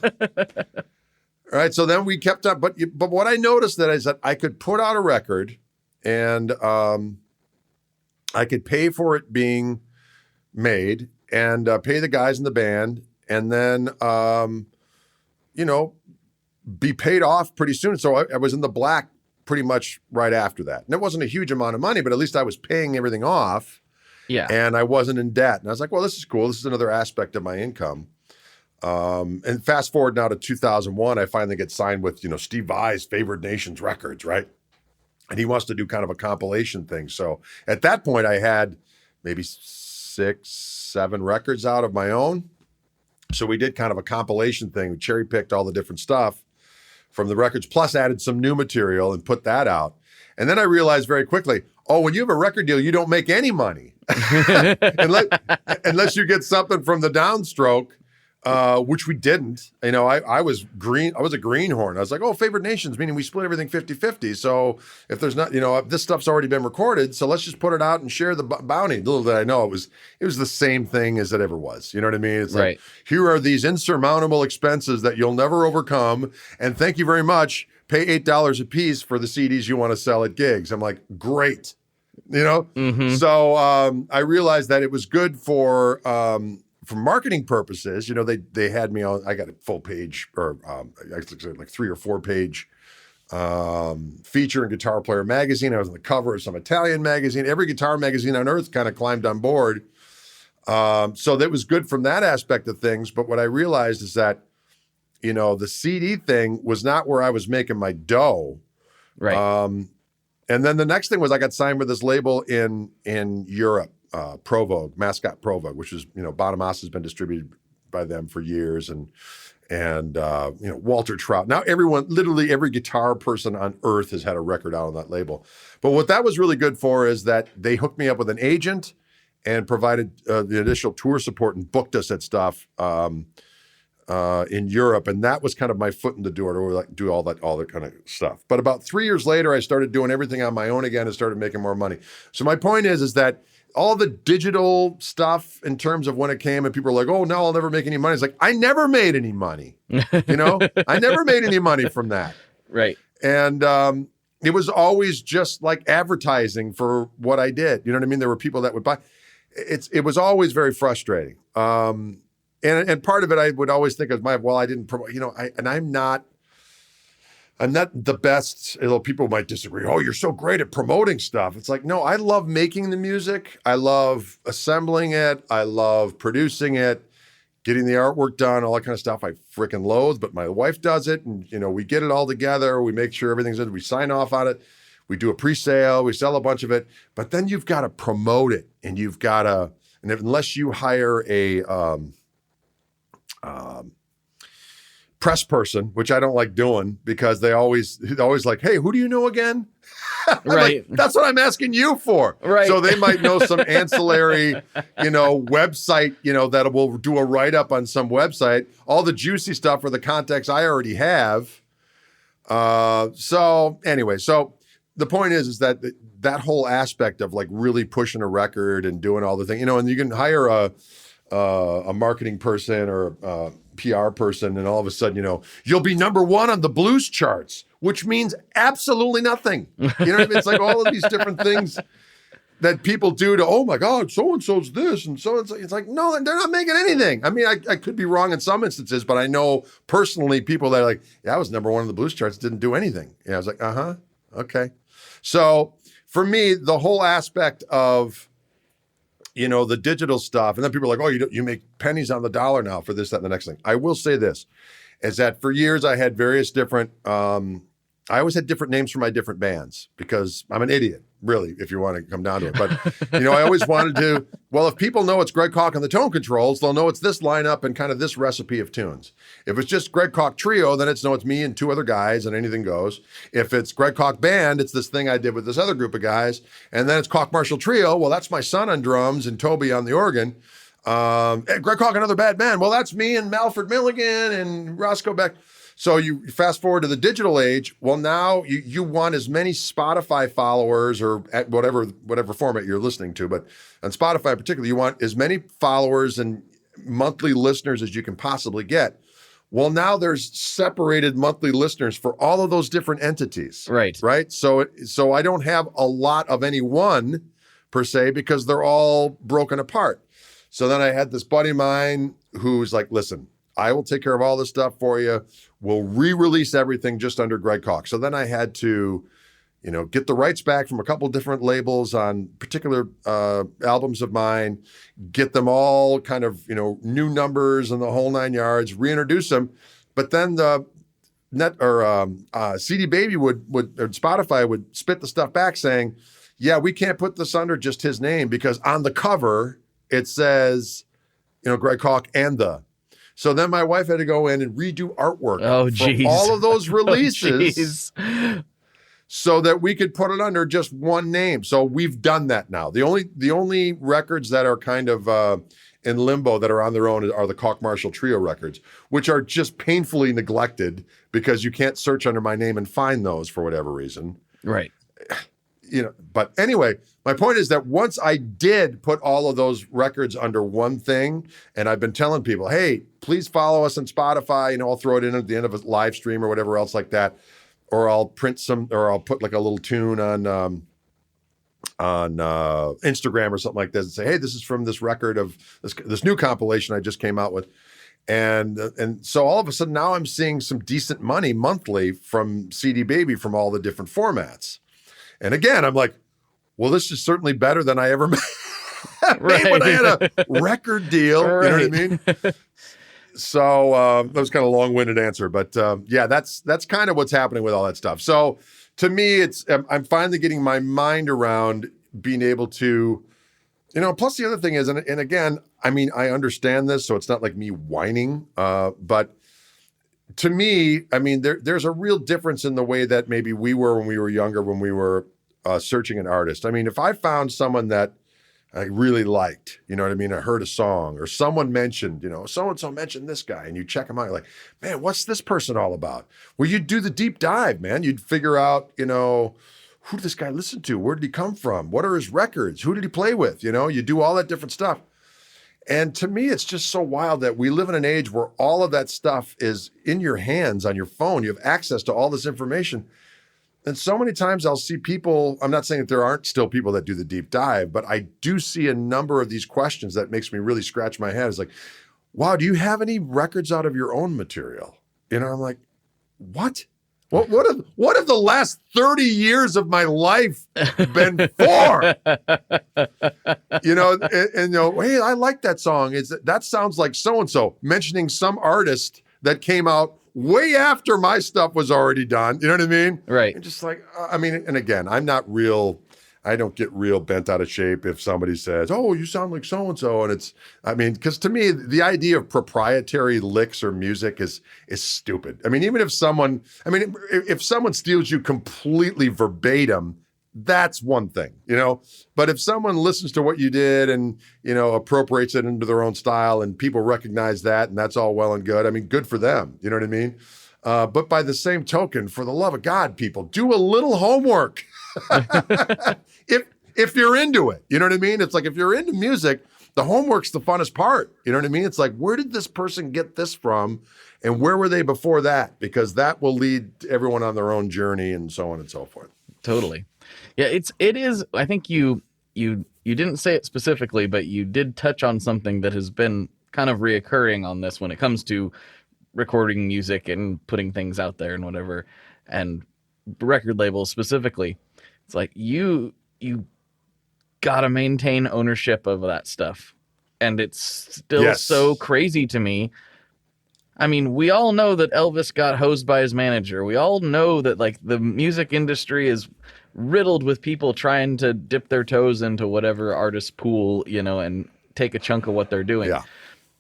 Speaker 4: All right. So then we kept up, but what I noticed is that I could put out a record, and I could pay for it being made, and pay the guys in the band, and then be paid off pretty soon. So I was in the black pretty much right after that, and it wasn't a huge amount of money, but at least I was paying everything off.
Speaker 3: Yeah.
Speaker 4: And I wasn't in debt. And I was like, well, this is cool. This is another aspect of my income. And fast forward now to 2001, I finally get signed with, Steve Vai's Favored Nations Records, right? And he wants to do kind of a compilation thing. So at that point, I had maybe 6, 7 records out of my own. So we did kind of a compilation thing. We cherry picked all the different stuff from the records, plus added some new material and put that out. And then I realized very quickly, when you have a record deal, you don't make any money unless you get something from the downstroke, which we didn't. I was green. I was a greenhorn. I was like, Favored Nations, meaning we split everything 50-50. So if there's not, this stuff's already been recorded, so let's just put it out and share the bounty. Little did I know it was the same thing as it ever was. You know what I mean? It's
Speaker 3: Right.
Speaker 4: like, here are these insurmountable expenses that you'll never overcome, and thank you very much. Pay $8 a piece for the CDs you want to sell at gigs. I'm like, great.
Speaker 3: Mm-hmm.
Speaker 4: So I realized that it was good for marketing purposes. They had me on. I got a full page, or like 3 or 4 page feature in Guitar Player magazine. I was on the cover of some Italian magazine. Every guitar magazine on earth kind of climbed on board. So that was good from that aspect of things. But what I realized is that the CD thing was not where I was making my dough.
Speaker 3: Right.
Speaker 4: And then the next thing was I got signed with this label in Europe, Provogue, Mascot Provogue, which is, Bonamassa has been distributed by them for years, and Walter Trout. Now literally every guitar person on earth has had a record out on that label. But what that was really good for is that they hooked me up with an agent and provided the initial tour support and booked us at stuff in Europe, and that was kind of my foot in the door to do all that kind of stuff. But about 3 years later, I started doing everything on my own again and started making more money. So my point is that all the digital stuff in terms of when it came and people are like, oh, no, I'll never make any money. It's like, I never made any money. I never made any money from that.
Speaker 3: Right.
Speaker 4: And it was always just like advertising for what I did. You know what I mean? There were people that would buy. It was always very frustrating. And part of it, I would always think of I didn't promote, I'm not the best, although people might disagree. Oh, you're so great at promoting stuff. It's like, no, I love making the music. I love assembling it. I love producing it, getting the artwork done, all that kind of stuff. I freaking loathe, but my wife does it. And, we get it all together. We make sure everything's in. We sign off on it. We do a pre-sale. We sell a bunch of it. But then you've got to promote it. And you've got to, and unless you hire a press person, which I don't like doing because they're always like, hey, who do you know again?
Speaker 3: Right.
Speaker 4: Like, that's what I'm asking you for.
Speaker 3: Right.
Speaker 4: So they might know some ancillary, website, that will do a write-up on some website. All the juicy stuff for the contacts I already have. So anyway, the point is that that whole aspect of like really pushing a record and doing all the things, and you can hire a marketing person or a PR person, and all of a sudden, you'll be number one on the blues charts, which means absolutely nothing. You know what I mean? It's like all of these different things that people do to, oh my God, so-and-so's this, and so it's like, no, they're not making anything. I mean, I could be wrong in some instances, but I know personally people that are like, yeah, I was number one on the blues charts, didn't do anything. Yeah, I was like, okay. So for me, the whole aspect of, the digital stuff, and then people are like, oh, you make pennies on the dollar now for this, that, and the next thing. I will say this, is that for years I had various different, I always had different names for my different bands because I'm an idiot, really, if you want to come down to it. But, I always wanted to, if people know it's Greg Koch on the tone controls, they'll know it's this lineup and kind of this recipe of tunes. If it's just Greg Koch Trio, then it's me and two other guys and anything goes. If it's Greg Koch Band, it's this thing I did with this other group of guys. And then it's Koch Marshall Trio. Well, that's my son on drums and Toby on the organ. Greg Koch, another bad band. Well, that's me and Malford Milligan and Roscoe Beck. So you fast forward to the digital age. Well, now you want as many Spotify followers or at whatever format you're listening to, but on Spotify particularly, you want as many followers and monthly listeners as you can possibly get. Well, now there's separated monthly listeners for all of those different entities.
Speaker 3: Right.
Speaker 4: Right. So I don't have a lot of any one per se because they're all broken apart. So then I had this buddy of mine who's like, listen, I will take care of all this stuff for you. We'll re-release everything just under Greg Koch. So then I had to, get the rights back from a couple of different labels on particular albums of mine, get them all kind of, new numbers and the whole nine yards, reintroduce them. But then the CD Baby would or Spotify would spit the stuff back saying, yeah, we can't put this under just his name because on the cover it says, Greg Koch and the. So then my wife had to go in and redo artwork for all of those releases so that we could put it under just one name. So we've done that now. The only records that are kind of in limbo that are on their own are the Koch Marshall Trio records, which are just painfully neglected because you can't search under my name and find those for whatever reason.
Speaker 3: Right.
Speaker 4: But anyway, my point is that once I did put all of those records under one thing, and I've been telling people, hey, please follow us on Spotify. I'll throw it in at the end of a live stream or whatever else like that, or I'll print or I'll put like a little tune on Instagram or something like this and say, hey, this is from this record of this new compilation I just came out with. And so all of a sudden now I'm seeing some decent money monthly from CD Baby from all the different formats. And again, I'm like, well, this is certainly better than I ever made when I had a record deal. Right. You know what I mean? So that was kind of a long-winded answer, but yeah, that's kind of what's happening with all that stuff. So to me, I'm finally getting my mind around being able to Plus the other thing is, and again, I mean, I understand this, so it's not like me whining, but to me, I mean, there's a real difference in the way that maybe we were when we were younger, when we were searching an artist. I mean, if I found someone that I really liked, you know what I mean? I heard a song or someone mentioned, so-and-so mentioned this guy, and you check them out, you're like, man, what's this person all about? Well, you'd do the deep dive, man. You'd figure out, who did this guy listen to? Where did he come from? What are his records? Who did he play with? You do all that different stuff. And to me, it's just so wild that we live in an age where all of that stuff is in your hands on your phone. You have access to all this information. And so many times I'll see people, I'm not saying that there aren't still people that do the deep dive, but I do see a number of these questions that makes me really scratch my head. It's like, wow, do you have any records out of your own material? I'm like, what? What have the last 30 years of my life been for? Hey, I like that song. That sounds like so-and-so mentioning some artist that came out way after my stuff was already done. You know what I mean?
Speaker 3: Right.
Speaker 4: And just like, and again, I don't get real bent out of shape if somebody says, oh, you sound like so-and-so. And because to me, the idea of proprietary licks or music is stupid. I mean, even if someone steals you completely verbatim, that's one thing, but if someone listens to what you did and, appropriates it into their own style and people recognize that and that's all well and good, good for them. You know what I mean? But by the same token, for the love of God, people, do a little homework. If you're into it, you know what I mean? It's like, if you're into music, the homework's the funnest part. You know what I mean? It's like, where did this person get this from? And where were they before that? Because that will lead everyone on their own journey and so on and so forth.
Speaker 3: Totally. Yeah, it is. I think you didn't say it specifically, but you did touch on something that has been kind of reoccurring on this when it comes to recording music and putting things out there and whatever, and record labels specifically. It's like you gotta maintain ownership of that stuff, and it's still so crazy to me. I mean, we all know that Elvis got hosed by his manager. We all know that like the music industry is riddled with people trying to dip their toes into whatever artist pool, and take a chunk of what they're doing.
Speaker 4: Yeah.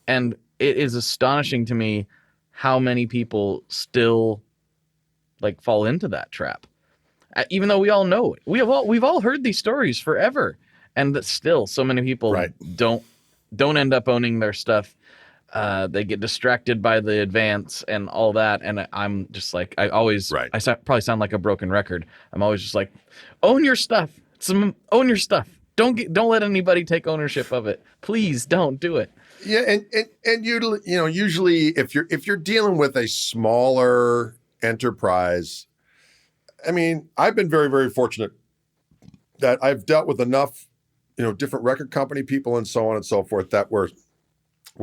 Speaker 3: And it is astonishing to me how many people still like fall into that trap. Even though we all know it. We've all heard these stories forever. And that still so many people don't end up owning their stuff. They get distracted by the advance and all that. And I'm just like, I probably sound like a broken record. I'm always just like, own your stuff. Own your stuff. Don't let anybody take ownership of it. Please don't do it.
Speaker 4: Yeah. And usually if you're dealing with a smaller enterprise, I've been very, very fortunate that I've dealt with enough, different record company people and so on and so forth that were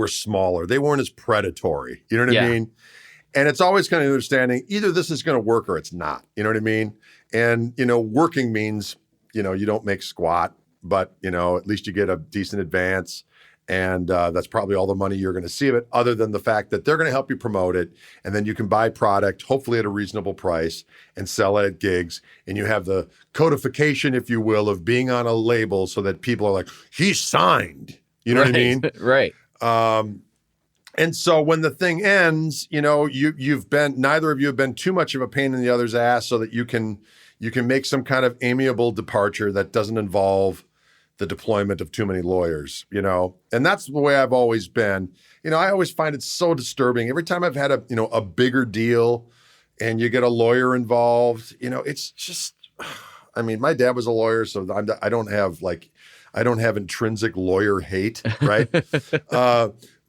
Speaker 4: smaller. They weren't as predatory. You know what I mean? And it's always kind of understanding either this is going to work or it's not. You know what I mean? And, working means, you don't make squat, but, at least you get a decent advance. And that's probably all the money you're going to see of it, other than the fact that they're going to help you promote it. And then you can buy product, hopefully at a reasonable price, and sell it at gigs. And you have the codification, if you will, of being on a label so that people are like, he's signed. You know what I mean?
Speaker 3: Right.
Speaker 4: And so when the thing ends, neither of you have been too much of a pain in the other's ass so that you can make some kind of amiable departure that doesn't involve the deployment of too many lawyers, and that's the way I've always been. I always find it so disturbing. Every time I've had a bigger deal and you get a lawyer involved, it's just, my dad was a lawyer, so I don't have intrinsic lawyer hate, right?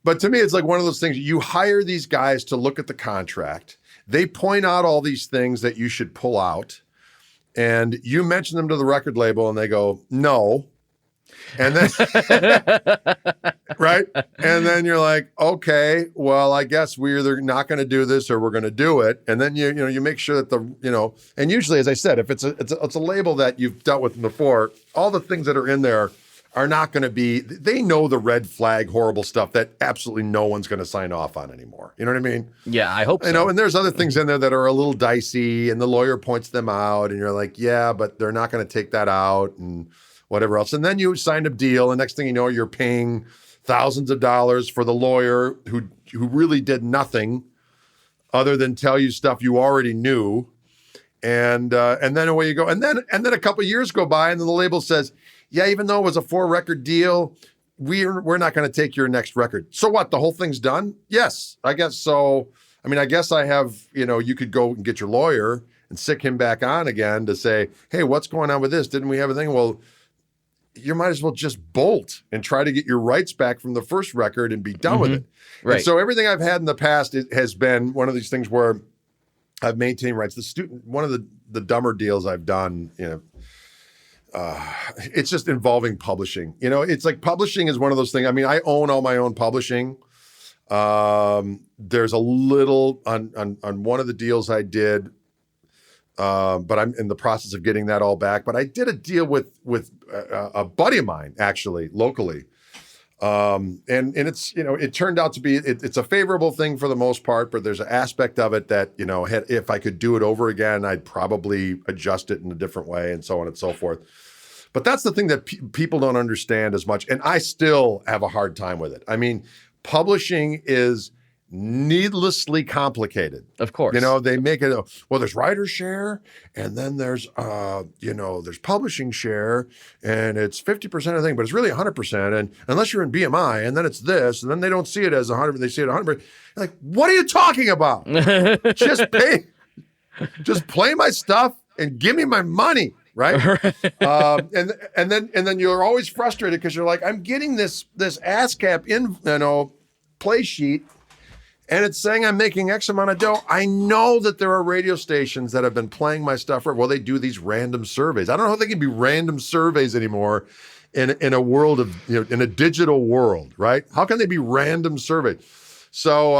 Speaker 4: But to me, it's like one of those things. You hire these guys to look at the contract. They point out all these things that you should pull out, and you mention them to the record label, and they go, no. And then, right? And then you're like, okay, well, I guess we're either not going to do this or we're going to do it. And then you make sure that and usually, as I said, if it's a label that you've dealt with before, all the things that are in there are not going to be, they know the red flag, horrible stuff that absolutely no one's going to sign off on anymore. You know what I mean?
Speaker 3: Yeah, I hope so.
Speaker 4: And there's other things in there that are a little dicey and the lawyer points them out and you're like, yeah, but they're not going to take that out and whatever else. And then you signed a deal, and next thing you know, you're paying thousands of dollars for the lawyer who really did nothing other than tell you stuff you already knew. And then away you go. And then a couple of years go by, and then the label says, yeah, even though it was a 4-record deal, we're not going to take your next record. So what? The whole thing's done? Yes, I guess so. I mean, I guess I have, you could go and get your lawyer and sick him back on again to say, hey, what's going on with this? Didn't we have a thing? Well, you might as well just bolt and try to get your rights back from the first record and be done with it.
Speaker 3: Right.
Speaker 4: And so everything I've had in the past, it has been one of these things where I've maintained rights. One of the dumber deals I've done, it's just involving publishing. It's like publishing is one of those things. I mean, I own all my own publishing. There's a little on one of the deals I did, but I'm in the process of getting that all back. But I did a deal with a buddy of mine, actually, locally. And it's, it turned out to be, it's a favorable thing for the most part, but there's an aspect of it that, if I could do it over again, I'd probably adjust it in a different way and so on and so forth. But that's the thing that people don't understand as much. And I still have a hard time with it. I mean, publishing is needlessly complicated.
Speaker 3: Of course.
Speaker 4: They make it, there's writer share, and then there's there's publishing share, and it's 50% of the thing, but it's really 100%. And unless you're in BMI, and then it's this, and then they don't see it as 100, they see it 100%. Like, what are you talking about? Just play my stuff and give me my money. Right. And then you're always frustrated because you're like, I'm getting this ASCAP play sheet, and it's saying I'm making X amount of dough. I know that there are radio stations that have been playing my stuff. Well, they do these random surveys. I don't know how they can be random surveys anymore in a world of, in a digital world, right? How can they be random surveys? So,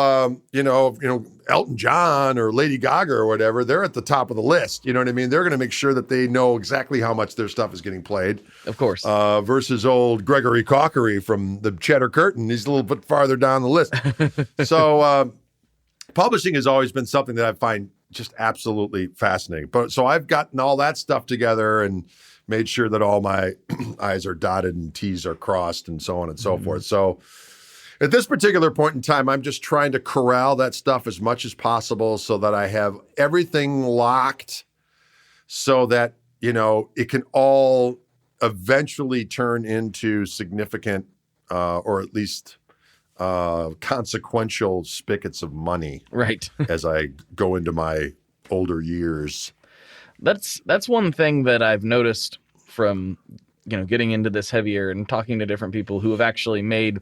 Speaker 4: Elton John or Lady Gaga or whatever, they're at the top of the list. You know what I mean? They're going to make sure that they know exactly how much their stuff is getting played.
Speaker 3: Of course.
Speaker 4: Versus old Gregory Cockery from the Cheddar Curtain. He's a little bit farther down the list. So publishing has always been something that I find just absolutely fascinating. So I've gotten all that stuff together and made sure that all my I's are dotted and T's are crossed and so on and so forth. So at this particular point in time, I'm just trying to corral that stuff as much as possible so that I have everything locked so that, it can all eventually turn into significant or at least consequential spigots of money.
Speaker 3: Right.
Speaker 4: As I go into my older years.
Speaker 3: That's one thing that I've noticed from, getting into this heavier and talking to different people who have actually made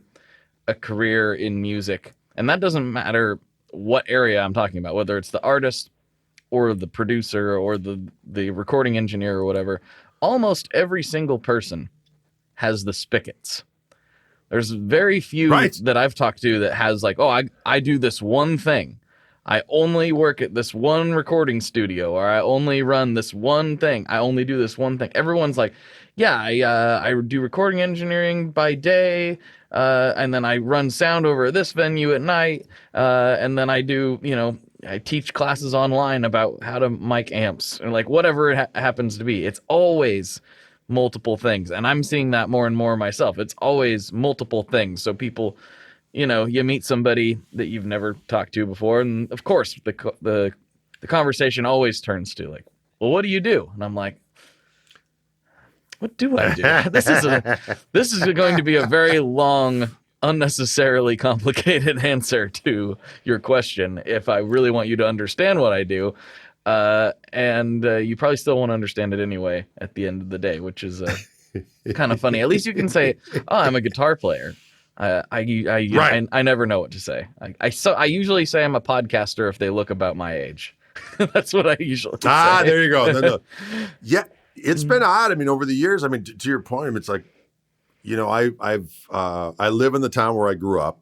Speaker 3: a career in music. And that doesn't matter what area I'm talking about, whether it's the artist or the producer or the recording engineer or whatever. Almost every single person has the spigots. There's very few that I've talked to that has like, I do this one thing. I only work at this one recording studio, or I only run this one thing. I only do this one thing. Everyone's like, yeah, I do recording engineering by day, and then I run sound over at this venue at night, and then I do, I teach classes online about how to mic amps, or like whatever it happens to be. It's always multiple things, and I'm seeing that more and more myself. It's always multiple things. So people, you meet somebody that you've never talked to before, and of course the conversation always turns to like, well, what do you do? And I'm like, what do I do? This is going to be a very long, unnecessarily complicated answer to your question if I really want you to understand what I do. And you probably still won't understand it anyway at the end of the day, which is kind of funny. At least you can say, oh, I'm a guitar player. I never know what to say. I usually say I'm a podcaster if they look about my age. That's what I usually say.
Speaker 4: There you go. No. Yeah. It's been odd. I mean, over the years, I mean, to your point, it's like, I live in the town where I grew up.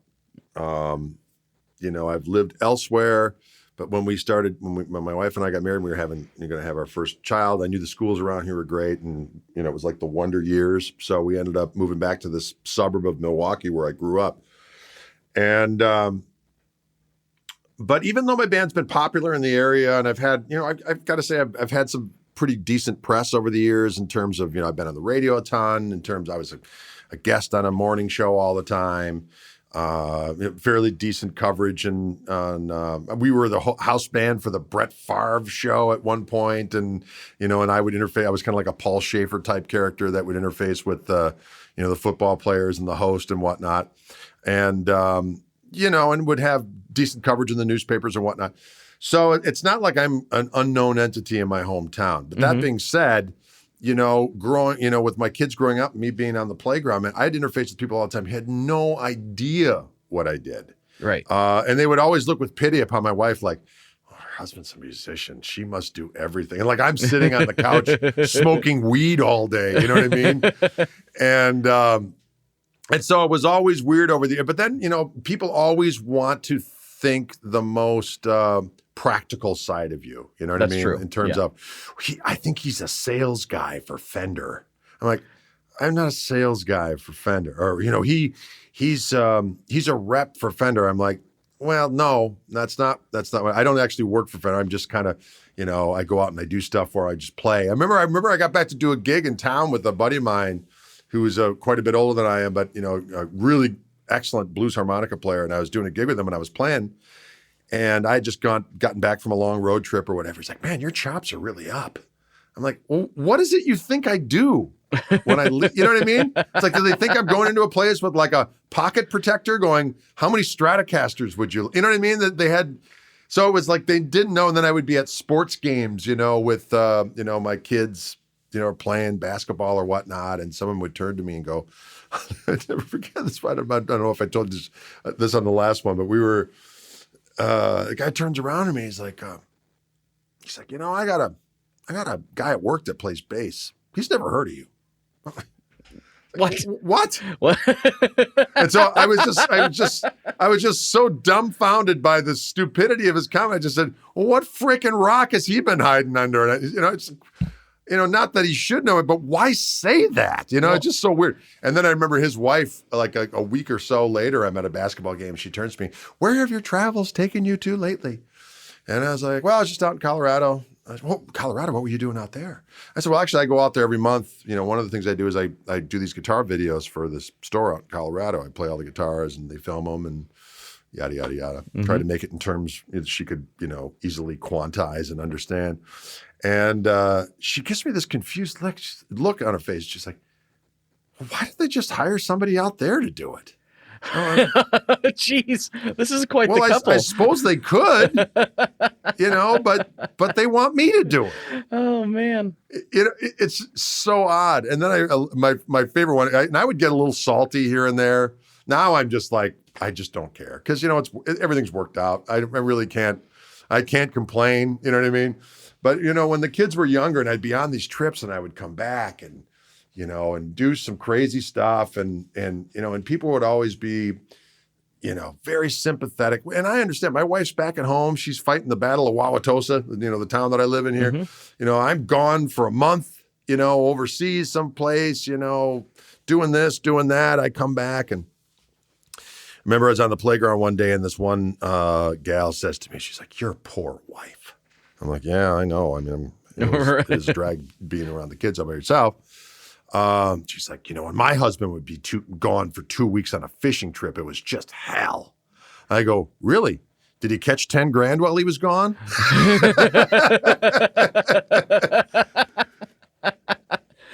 Speaker 4: I've lived elsewhere, but when my wife and I got married, we were going to have our first child. I knew the schools around here were great, and it was like the wonder years. So we ended up moving back to this suburb of Milwaukee where I grew up, and but even though my band's been popular in the area, and I've had, I've got to say, I've had some pretty decent press over the years in terms of, I've been on the radio a ton, in terms I was a guest on a morning show all the time. Fairly decent coverage, and we were the house band for the Brett Favre show at one point, and and I would interface. I was kind of like a Paul Schaefer type character that would interface with the football players and the host and whatnot, and and would have decent coverage in the newspapers and whatnot. So it's not like I'm an unknown entity in my hometown. But that being said, growing, with my kids growing up, me being on the playground, man, I'd interface with people all the time who had no idea what I did.
Speaker 3: Right.
Speaker 4: And they would always look with pity upon my wife, like, oh, her husband's a musician. She must do everything. And like, I'm sitting on the couch smoking weed all day. You know what I mean? And so it was always weird over the, but then, people always want to think the most, practical side of you. You know what I mean?
Speaker 3: True.
Speaker 4: In terms of, I think he's a sales guy for Fender. I'm like, I'm not a sales guy for Fender. Or, he's a rep for Fender. I'm like, well, no, that's not what, I don't actually work for Fender. I'm just kind of, I go out and I do stuff where I just play. I remember I got back to do a gig in town with a buddy of mine who was quite a bit older than I am, but, a really excellent blues harmonica player. And I was doing a gig with him and I was playing. And I had just gotten back from a long road trip or whatever. He's like, man, your chops are really up. I'm like, well, what is it you think I do when I, you know what I mean? It's like, do they think I'm going into a place with like a pocket protector going, how many Stratocasters would you know what I mean? That they had, so it was like, they didn't know. And then I would be at sports games, with, my kids, playing basketball or whatnot. And someone would turn to me and go, I never forget this. I don't know if I told this on the last one, but we were, the guy turns around to me. He's like, I got a guy at work that plays bass. He's never heard of you. What? And so I was just so dumbfounded by the stupidity of his comment. I just said, well, what frickin' rock has he been hiding under? And it's, not that he should know it, but why say that? It's just so weird. And then I remember his wife, like a week or so later, I'm at a basketball game. She turns to me, where have your travels taken you to lately? And I was like, well, I was just out in Colorado. I said, well, Colorado, what were you doing out there? I said, well, actually, I go out there every month. One of the things I do is I do these guitar videos for this store out in Colorado. I play all the guitars and they film them and yada, yada, yada. Mm-hmm. Try to make it in terms that she could, easily quantize and understand. And she gives me this confused look on her face. She's like, why did they just hire somebody out there to do it?
Speaker 3: Jeez, this is quite the couple.
Speaker 4: I suppose they could, but they want me to do it.
Speaker 3: Oh, man.
Speaker 4: It's so odd. And then my favorite one, and I would get a little salty here and there. Now I'm just like, I just don't care. Because, everything's worked out. I really can't complain. You know what I mean? But, when the kids were younger and I'd be on these trips and I would come back and, and do some crazy stuff and people would always be, very sympathetic. And I understand my wife's back at home. She's fighting the Battle of Wauwatosa, the town that I live in here. Mm-hmm. I'm gone for a month, overseas someplace, doing this, doing that. I come back and I remember I was on the playground one day and this one gal says to me, she's like, your poor wife. I'm like, yeah, I know. I mean, it's a drag being around the kids all by yourself. She's like, when my husband would be gone for 2 weeks on a fishing trip, it was just hell. I go, really? Did he catch 10 grand while he was gone?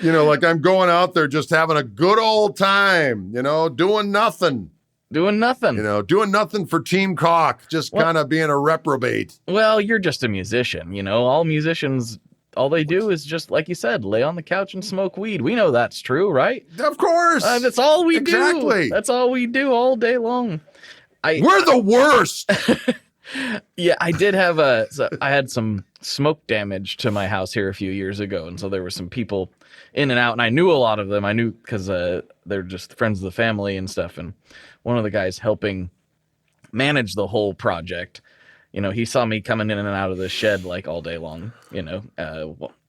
Speaker 4: Like I'm going out there just having a good old time, doing nothing.
Speaker 3: Doing nothing.
Speaker 4: Doing nothing for Team Koch, just kind of being a reprobate.
Speaker 3: Well, you're just a musician. All musicians, all they do is just, like you said, lay on the couch and smoke weed. We know that's true, right?
Speaker 4: Of course.
Speaker 3: That's all we do.
Speaker 4: Exactly.
Speaker 3: That's all we do all day long.
Speaker 4: We're the worst.
Speaker 3: Yeah, I did have I had some smoke damage to my house here a few years ago. And so there were some people in and out, and I knew a lot of them. I knew because they're just friends of the family and stuff. And one of the guys helping manage the whole project, he saw me coming in and out of the shed like all day long,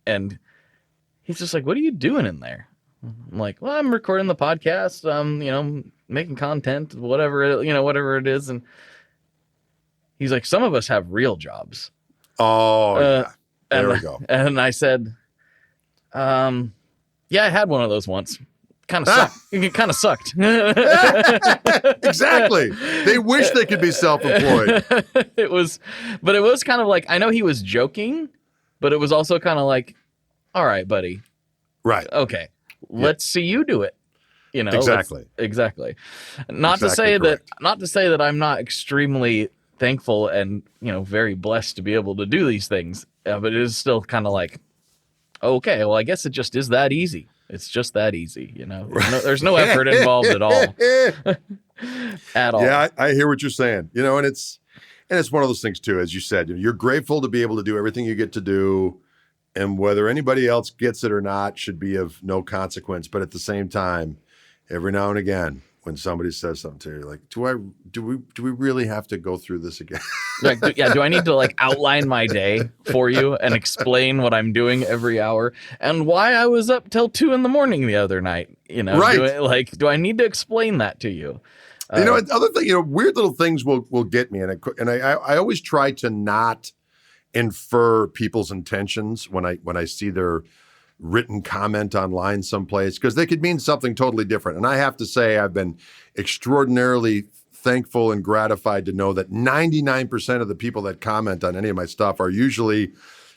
Speaker 3: and he's just like, what are you doing in there? I'm like, well, I'm recording the podcast. Making content, whatever it is. And he's like, some of us have real jobs.
Speaker 4: Oh, yeah. There we go.
Speaker 3: And I said, Yeah, I had one of those once. Kind of sucked. It kind of sucked.
Speaker 4: Exactly. They wish they could be self-employed.
Speaker 3: It was kind of like, I know he was joking, but it was also kind of like, all right, buddy.
Speaker 4: Right.
Speaker 3: Okay. Let's see you do it. You know,
Speaker 4: Exactly.
Speaker 3: Exactly. Not to say that I'm not extremely thankful and, very blessed to be able to do these things, but it is still kind of like, okay, well, I guess it just is that easy. It's just that easy, There's no effort involved at all. At all.
Speaker 4: Yeah, I hear what you're saying. And it's one of those things too, as you said, you're grateful to be able to do everything you get to do, and whether anybody else gets it or not should be of no consequence. But at the same time, every now and again, when somebody says something to you, like, do we really have to go through this again?
Speaker 3: Do I need to outline my day for you and explain what I'm doing every hour and why I was up till 2 a.m. the other night?
Speaker 4: Right.
Speaker 3: Do I need to explain that to you?
Speaker 4: Other thing, weird little things will get me, and I always try to not infer people's intentions when I see their written comment online someplace, because they could mean something totally different. And I have to say, I've been extraordinarily thankful and gratified to know that 99% of the people that comment on any of my stuff are usually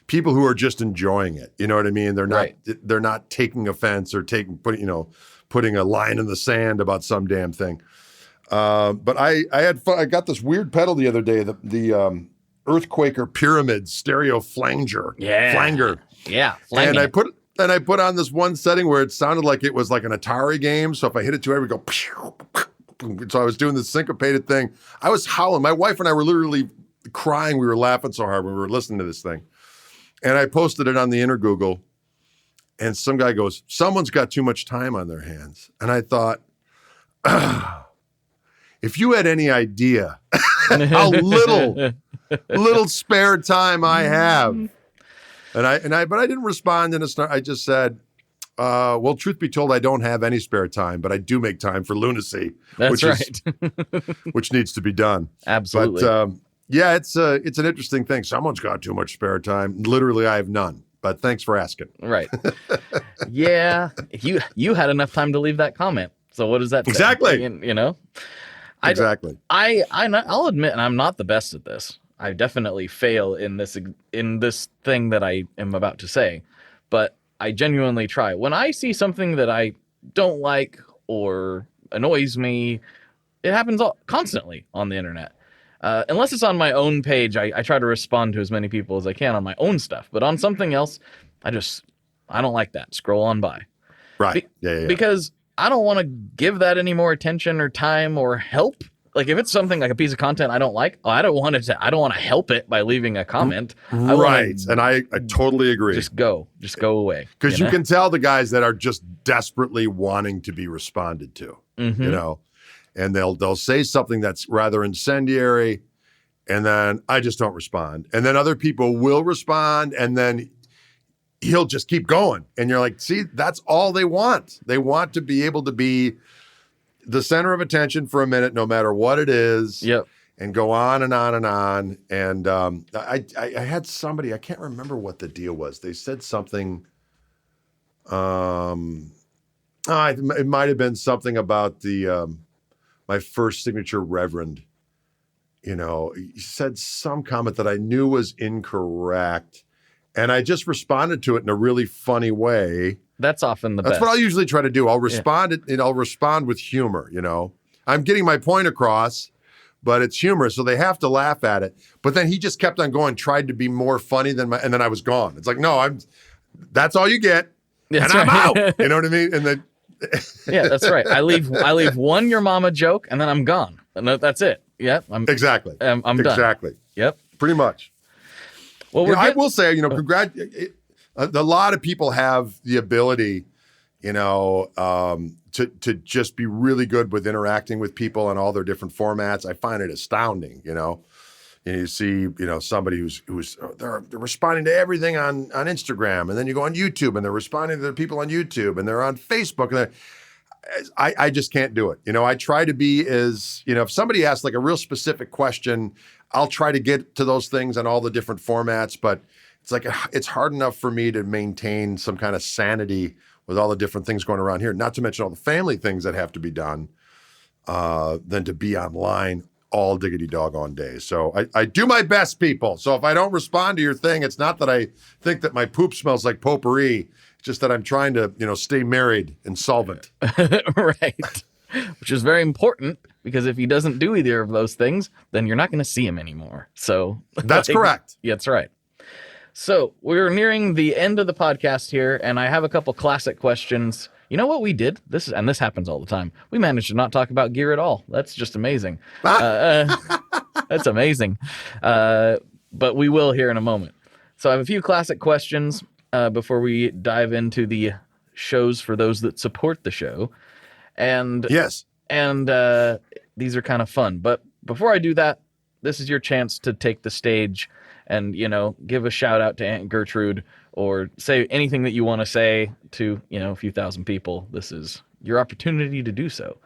Speaker 4: people who are just enjoying it. You know what I mean? They're not
Speaker 3: Right.
Speaker 4: They're not taking offense or putting a line in the sand about some damn thing. But I had fun. I got this weird pedal the other day, the Earthquaker Pyramid Stereo Flanger.
Speaker 3: Yeah.
Speaker 4: Flanger.
Speaker 3: Yeah.
Speaker 4: And I put on this one setting where it sounded like it was like an Atari game. So if I hit it too hard, it would go. Pew, pew. So I was doing this syncopated thing. I was howling. My wife and I were literally crying. We were laughing so hard when we were listening to this thing. And I posted it on the inner Google. And some guy goes, "Someone's got too much time on their hands." And I thought, if you had any idea how little spare time I have. But I didn't respond I just said, well, truth be told, I don't have any spare time, but I do make time for lunacy.
Speaker 3: That's right.
Speaker 4: Which needs to be done.
Speaker 3: Absolutely.
Speaker 4: But yeah, it's an interesting thing. Someone's got too much spare time. Literally, I have none. But thanks for asking.
Speaker 3: Right. Yeah. You had enough time to leave that comment. So what does that say?
Speaker 4: Exactly.
Speaker 3: Exactly. I'll admit, and I'm not the best at this. I definitely fail in this thing that I am about to say, but I genuinely try. When I see something that I don't like or annoys me, it happens constantly on the internet. Unless it's on my own page, I try to respond to as many people as I can on my own stuff. But on something else, I don't like that. Scroll on by.
Speaker 4: Right. Yeah.
Speaker 3: Because I don't want to give that any more attention or time or help. Like if it's something like a piece of content I don't like, I don't want to help it by leaving a comment.
Speaker 4: Right. And I totally agree.
Speaker 3: Just go away.
Speaker 4: Because you can tell the guys that are just desperately wanting to be responded to, and they'll say something that's rather incendiary, and then I just don't respond. And then other people will respond, and then he'll just keep going. And you're like, see, that's all they want. They want to be able to be the center of attention for a minute, no matter what it is.
Speaker 3: Yep.
Speaker 4: And go on and on and on. And I had somebody, I can't remember what the deal was. They said something. It might have been something about the my first signature reverend. He said some comment that I knew was incorrect. And I just responded to it in a really funny way.
Speaker 3: That's often the best.
Speaker 4: That's what I'll usually try to do. I'll respond and I'll respond with humor, I'm getting my point across, but it's humorous, so they have to laugh at it. But then he just kept on going, tried to be more funny and then I was gone. It's like, no, that's all you get.
Speaker 3: That's
Speaker 4: and
Speaker 3: right.
Speaker 4: I'm out. You know what I mean? And then
Speaker 3: yeah, that's right. I leave one your mama joke and then I'm gone. And that's it. Yeah.
Speaker 4: Exactly.
Speaker 3: I'm done.
Speaker 4: Exactly.
Speaker 3: Yep.
Speaker 4: Pretty much.
Speaker 3: Well,
Speaker 4: I will say, a lot of people have the ability, to just be really good with interacting with people on all their different formats. I find it astounding, And you see, somebody who's they're responding to everything on Instagram, and then you go on YouTube and they're responding to the people on YouTube, and they're on Facebook, and I just can't do it. I try to be as, if somebody asks like a real specific question, I'll try to get to those things on all the different formats, but it's like it's hard enough for me to maintain some kind of sanity with all the different things going around here, not to mention all the family things that have to be done, than to be online all diggity doggone day. So I do my best, people. So if I don't respond to your thing, it's not that I think that my poop smells like potpourri. It's just that I'm trying to, stay married and solvent.
Speaker 3: Right. Which is very important, because if he doesn't do either of those things, then you're not going to see him anymore. So
Speaker 4: that's correct.
Speaker 3: Yeah, that's right. So we're nearing the end of the podcast here, and I have a couple classic questions. You know what we did? This happens all the time. We managed to not talk about gear at all. That's just amazing. That's amazing. But we will here in a moment. So I have a few classic questions before we dive into the shows for those that support the show. And
Speaker 4: yes,
Speaker 3: and these are kind of fun. But before I do that, this is your chance to take the stage and, give a shout out to Aunt Gertrude, or say anything that you want to say to, a few thousand people. This is your opportunity to do so.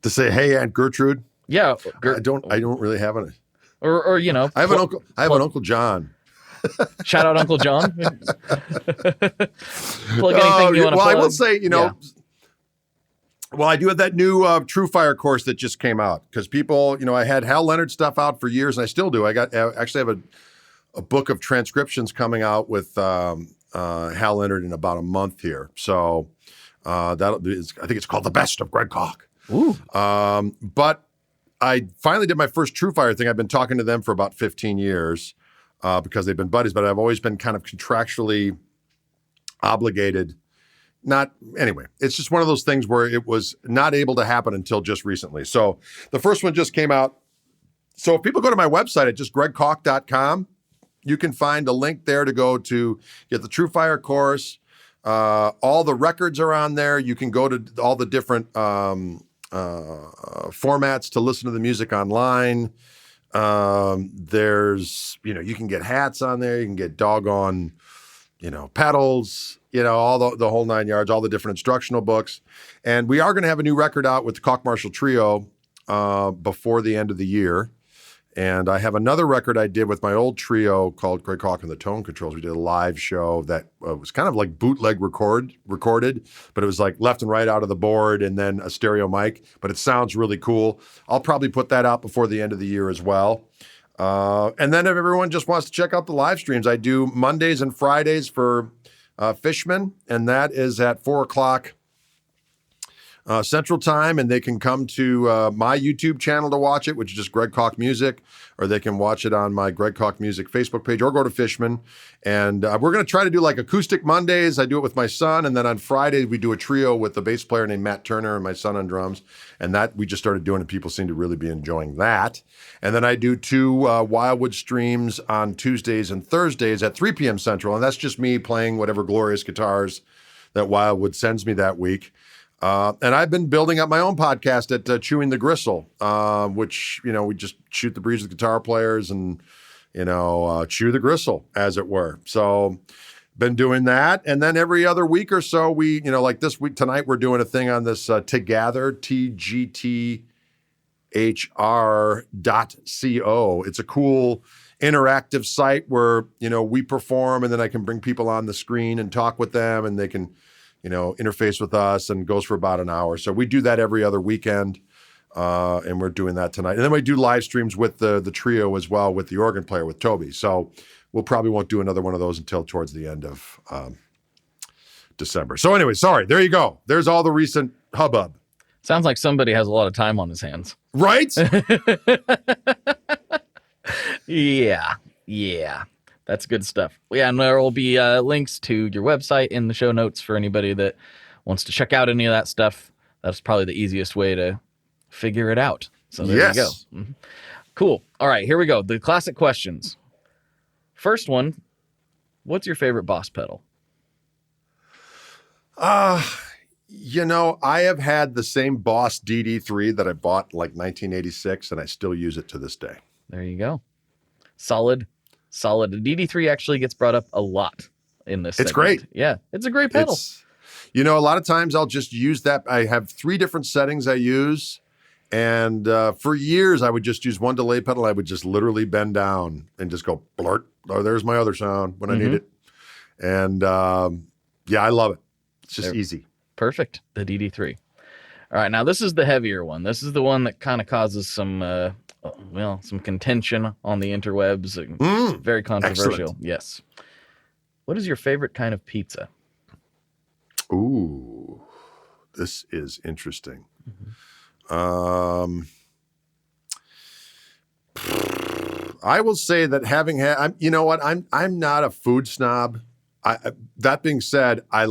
Speaker 4: To say, hey, Aunt Gertrude.
Speaker 3: Yeah.
Speaker 4: I don't really have an.
Speaker 3: Or
Speaker 4: I have an uncle. I have an Uncle John.
Speaker 3: Shout out Uncle John. Plug anything you want to plug.
Speaker 4: I will say, Well, I do have that new True Fire course that just came out, because people, I had Hal Leonard stuff out for years, and I still do. I actually have a book of transcriptions coming out with Hal Leonard in about a month here. So I think it's called The Best of Greg Koch.
Speaker 3: Ooh.
Speaker 4: But I finally did my first True Fire thing. I've been talking to them for about 15 years because they've been buddies, but I've always been kind of contractually obligated. Anyway, it's just one of those things where it was not able to happen until just recently. So the first one just came out. So if people go to my website at just gregkoch.com, you can find a link there to go to get the True Fire course. All the records are on there. You can go to all the different formats to listen to the music online. There's, you can get hats on there. You can get doggone, pedals, all the whole 9 yards, all the different instructional books. And we are going to have a new record out with the Koch Marshall Trio before the end of the year. And I have another record I did with my old trio called Greg Koch and the Tone Controls. We did a live show that was kind of like bootleg recorded, but it was like left and right out of the board and then a stereo mic. But it sounds really cool. I'll probably put that out before the end of the year as well. And then if everyone just wants to check out the live streams, I do Mondays and Fridays for Fishman, and that is at 4:00 Central Time, and they can come to my YouTube channel to watch it, which is just Greg Koch Music, or they can watch it on my Greg Koch Music Facebook page, or go to Fishman. And we're going to try to do like acoustic Mondays. I do it with my son, and then on Friday we do a trio with a bass player named Matt Turner and my son on drums. And that we just started doing, and people seem to really be enjoying that. And then I do 2 Wildwood streams on Tuesdays and Thursdays at 3 p.m. Central, and that's just me playing whatever glorious guitars that Wildwood sends me that week. And I've been building up my own podcast at Chewing the Gristle, which, we just shoot the breeze with guitar players and, chew the gristle, as it were. So been doing that. And then every other week or so, we, like this week, tonight, we're doing a thing on this Together, TGTHR.co. It's a cool interactive site where, we perform, and then I can bring people on the screen and talk with them, and they can interface with us, and goes for about an hour. So we do that every other weekend, and we're doing that tonight. And then we do live streams with the trio as well, with the organ player, with Toby. So we'll probably won't do another one of those until towards the end of December. So anyway, sorry, there you go. There's all the recent hubbub.
Speaker 3: Sounds like somebody has a lot of time on his hands.
Speaker 4: Right?
Speaker 3: Yeah. That's good stuff. Yeah, and there will be links to your website in the show notes for anybody that wants to check out any of that stuff. That's probably the easiest way to figure it out. So there you go. Mm-hmm. Cool. All right, here we go. The classic questions. First one, what's your favorite Boss pedal?
Speaker 4: I have had the same Boss DD3 that I bought in like 1986, and I still use it to this day.
Speaker 3: There you go. Solid. The DD3 actually gets brought up a lot in this segment.
Speaker 4: It's great.
Speaker 3: Yeah, it's a great pedal.
Speaker 4: A lot of times I'll just use that. I have 3 different settings I use. And for years, I would just use one delay pedal. I would just literally bend down and just go blurt, or there's my other sound when I need it. And yeah, I love it. It's just easy.
Speaker 3: Perfect. The DD3. All right, now this is the heavier one. This is the one that kind of causes some some contention on the interwebs. Very controversial.
Speaker 4: Excellent.
Speaker 3: Yes. What is your favorite kind of pizza?
Speaker 4: Ooh, this is interesting. I will say that having had, you know what, I'm not a food snob. That being said, I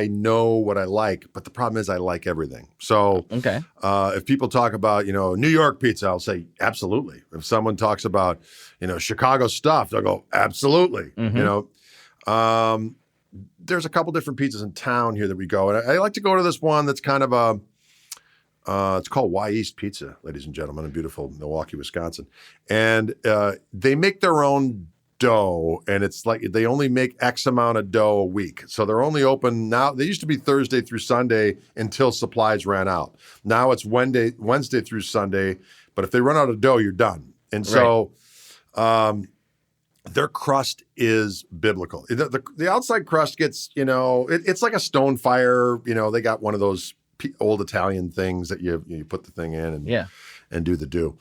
Speaker 4: know what I like, but the problem is I like everything. So
Speaker 3: Okay.
Speaker 4: If people talk about, New York pizza, I'll say absolutely. If someone talks about, Chicago stuffed, I'll go absolutely. There's a couple different pizzas in town here that we go, and I like to go to this one that's kind of it's called Y East Pizza, ladies and gentlemen, in beautiful Milwaukee, Wisconsin, and they make their own dough, and it's like they only make X amount of dough a week. So they're only open now. They used to be Thursday through Sunday until supplies ran out. Now it's Wednesday through Sunday, but if they run out of dough, you're done. And so their crust is biblical. The outside crust gets, it's like a stone fire. They got one of those old Italian things that you put the thing in and do the dough.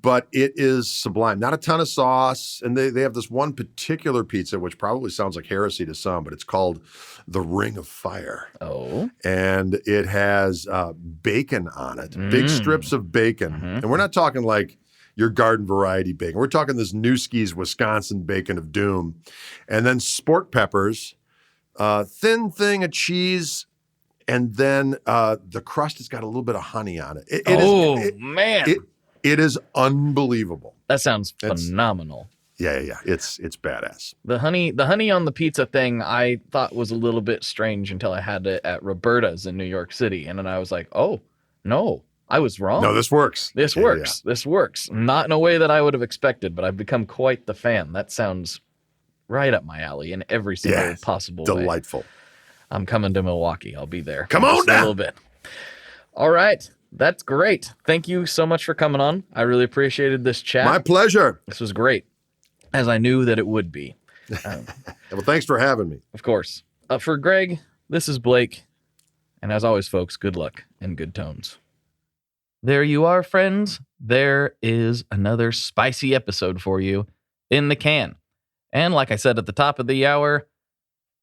Speaker 4: But it is sublime. Not a ton of sauce. And they have this one particular pizza, which probably sounds like heresy to some, but it's called the Ring of Fire.
Speaker 3: Oh.
Speaker 4: And it has bacon on it, big strips of bacon. And we're not talking like your garden variety bacon. We're talking this Newski's Wisconsin bacon of doom. And then sport peppers, thin thing of cheese, and then the crust has got a little bit of honey on it.
Speaker 3: Man.
Speaker 4: It is unbelievable.
Speaker 3: That sounds phenomenal.
Speaker 4: Yeah. It's badass.
Speaker 3: The honey on the pizza thing I thought was a little bit strange until I had it at Roberta's in New York City. And then I was like, oh, no, I was wrong.
Speaker 4: No, this works.
Speaker 3: This works. Yeah. This works. Not in a way that I would have expected, but I've become quite the fan. That sounds right up my alley in every single possible way.
Speaker 4: Delightful.
Speaker 3: I'm coming to Milwaukee. I'll be there.
Speaker 4: Come on down.
Speaker 3: A little bit. All right. That's great. Thank you so much for coming on. I really appreciated this chat.
Speaker 4: My pleasure.
Speaker 3: This was great, as I knew that it would be.
Speaker 4: Well, thanks for having me.
Speaker 3: Of course. For Greg, this is Blake. And as always, folks, good luck and good tones. There you are, friends. There is another spicy episode for you in the can. And like I said at the top of the hour,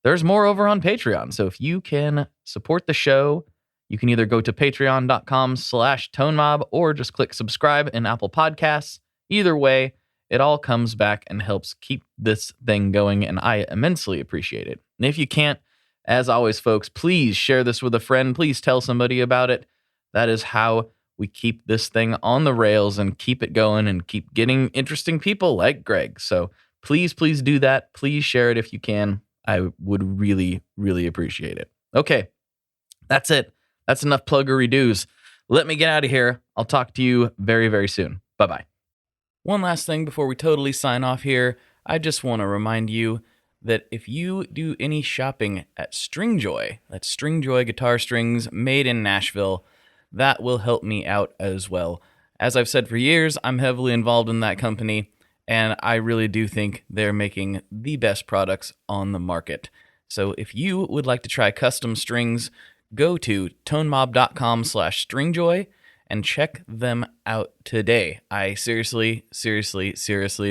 Speaker 3: there's more over on Patreon. So if you can support the show, you can either go to patreon.com/tonemob or just click subscribe in Apple Podcasts. Either way, it all comes back and helps keep this thing going, and I immensely appreciate it. And if you can't, as always, folks, please share this with a friend. Please tell somebody about it. That is how we keep this thing on the rails and keep it going and keep getting interesting people like Greg. So please do that. Please share it if you can. I would really, really appreciate it. Okay, that's it. That's enough pluggery-doos. Let me get out of here. I'll talk to you very, very soon. Bye-bye. One last thing before we totally sign off here. I just want to remind you that if you do any shopping at Stringjoy, that's Stringjoy guitar strings made in Nashville, that will help me out as well. As I've said for years, I'm heavily involved in that company, and I really do think they're making the best products on the market. So if you would like to try custom strings, go to tonemob.com/stringjoy and check them out today. I seriously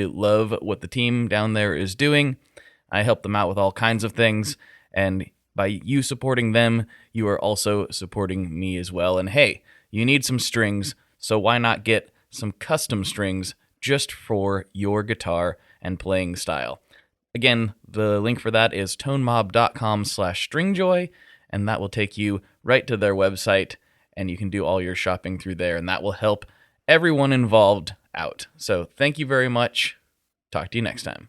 Speaker 3: love what the team down there is doing. I help them out with all kinds of things, and by you supporting them, you are also supporting me as well. And hey, you need some strings, so why not get some custom strings just for your guitar and playing style? Again, the link for that is tonemob.com/stringjoy, and that will take you right to their website, and you can do all your shopping through there, and that will help everyone involved out. So thank you very much. Talk to you next time.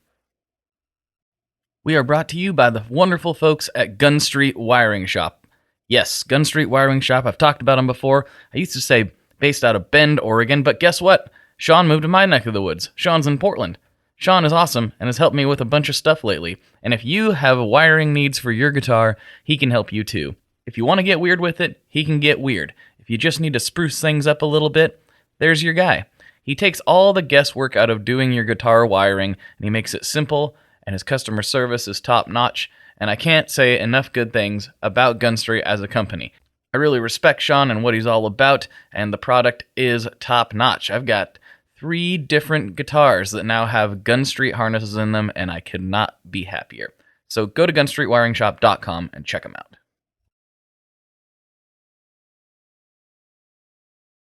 Speaker 3: We are brought to you by the wonderful folks at Gun Street Wiring Shop. Yes, Gun Street Wiring Shop. I've talked about them before. I used to say based out of Bend, Oregon, but guess what? Sean moved to my neck of the woods. Sean's in Portland. Sean is awesome and has helped me with a bunch of stuff lately. And if you have wiring needs for your guitar, he can help you too. If you want to get weird with it, he can get weird. If you just need to spruce things up a little bit, there's your guy. He takes all the guesswork out of doing your guitar wiring, and he makes it simple, and his customer service is top-notch, and I can't say enough good things about Gun Street as a company. I really respect Sean and what he's all about, and the product is top-notch. I've got 3 different guitars that now have Gun Street harnesses in them, and I could not be happier. So go to gunstreetwiringshop.com and check them out.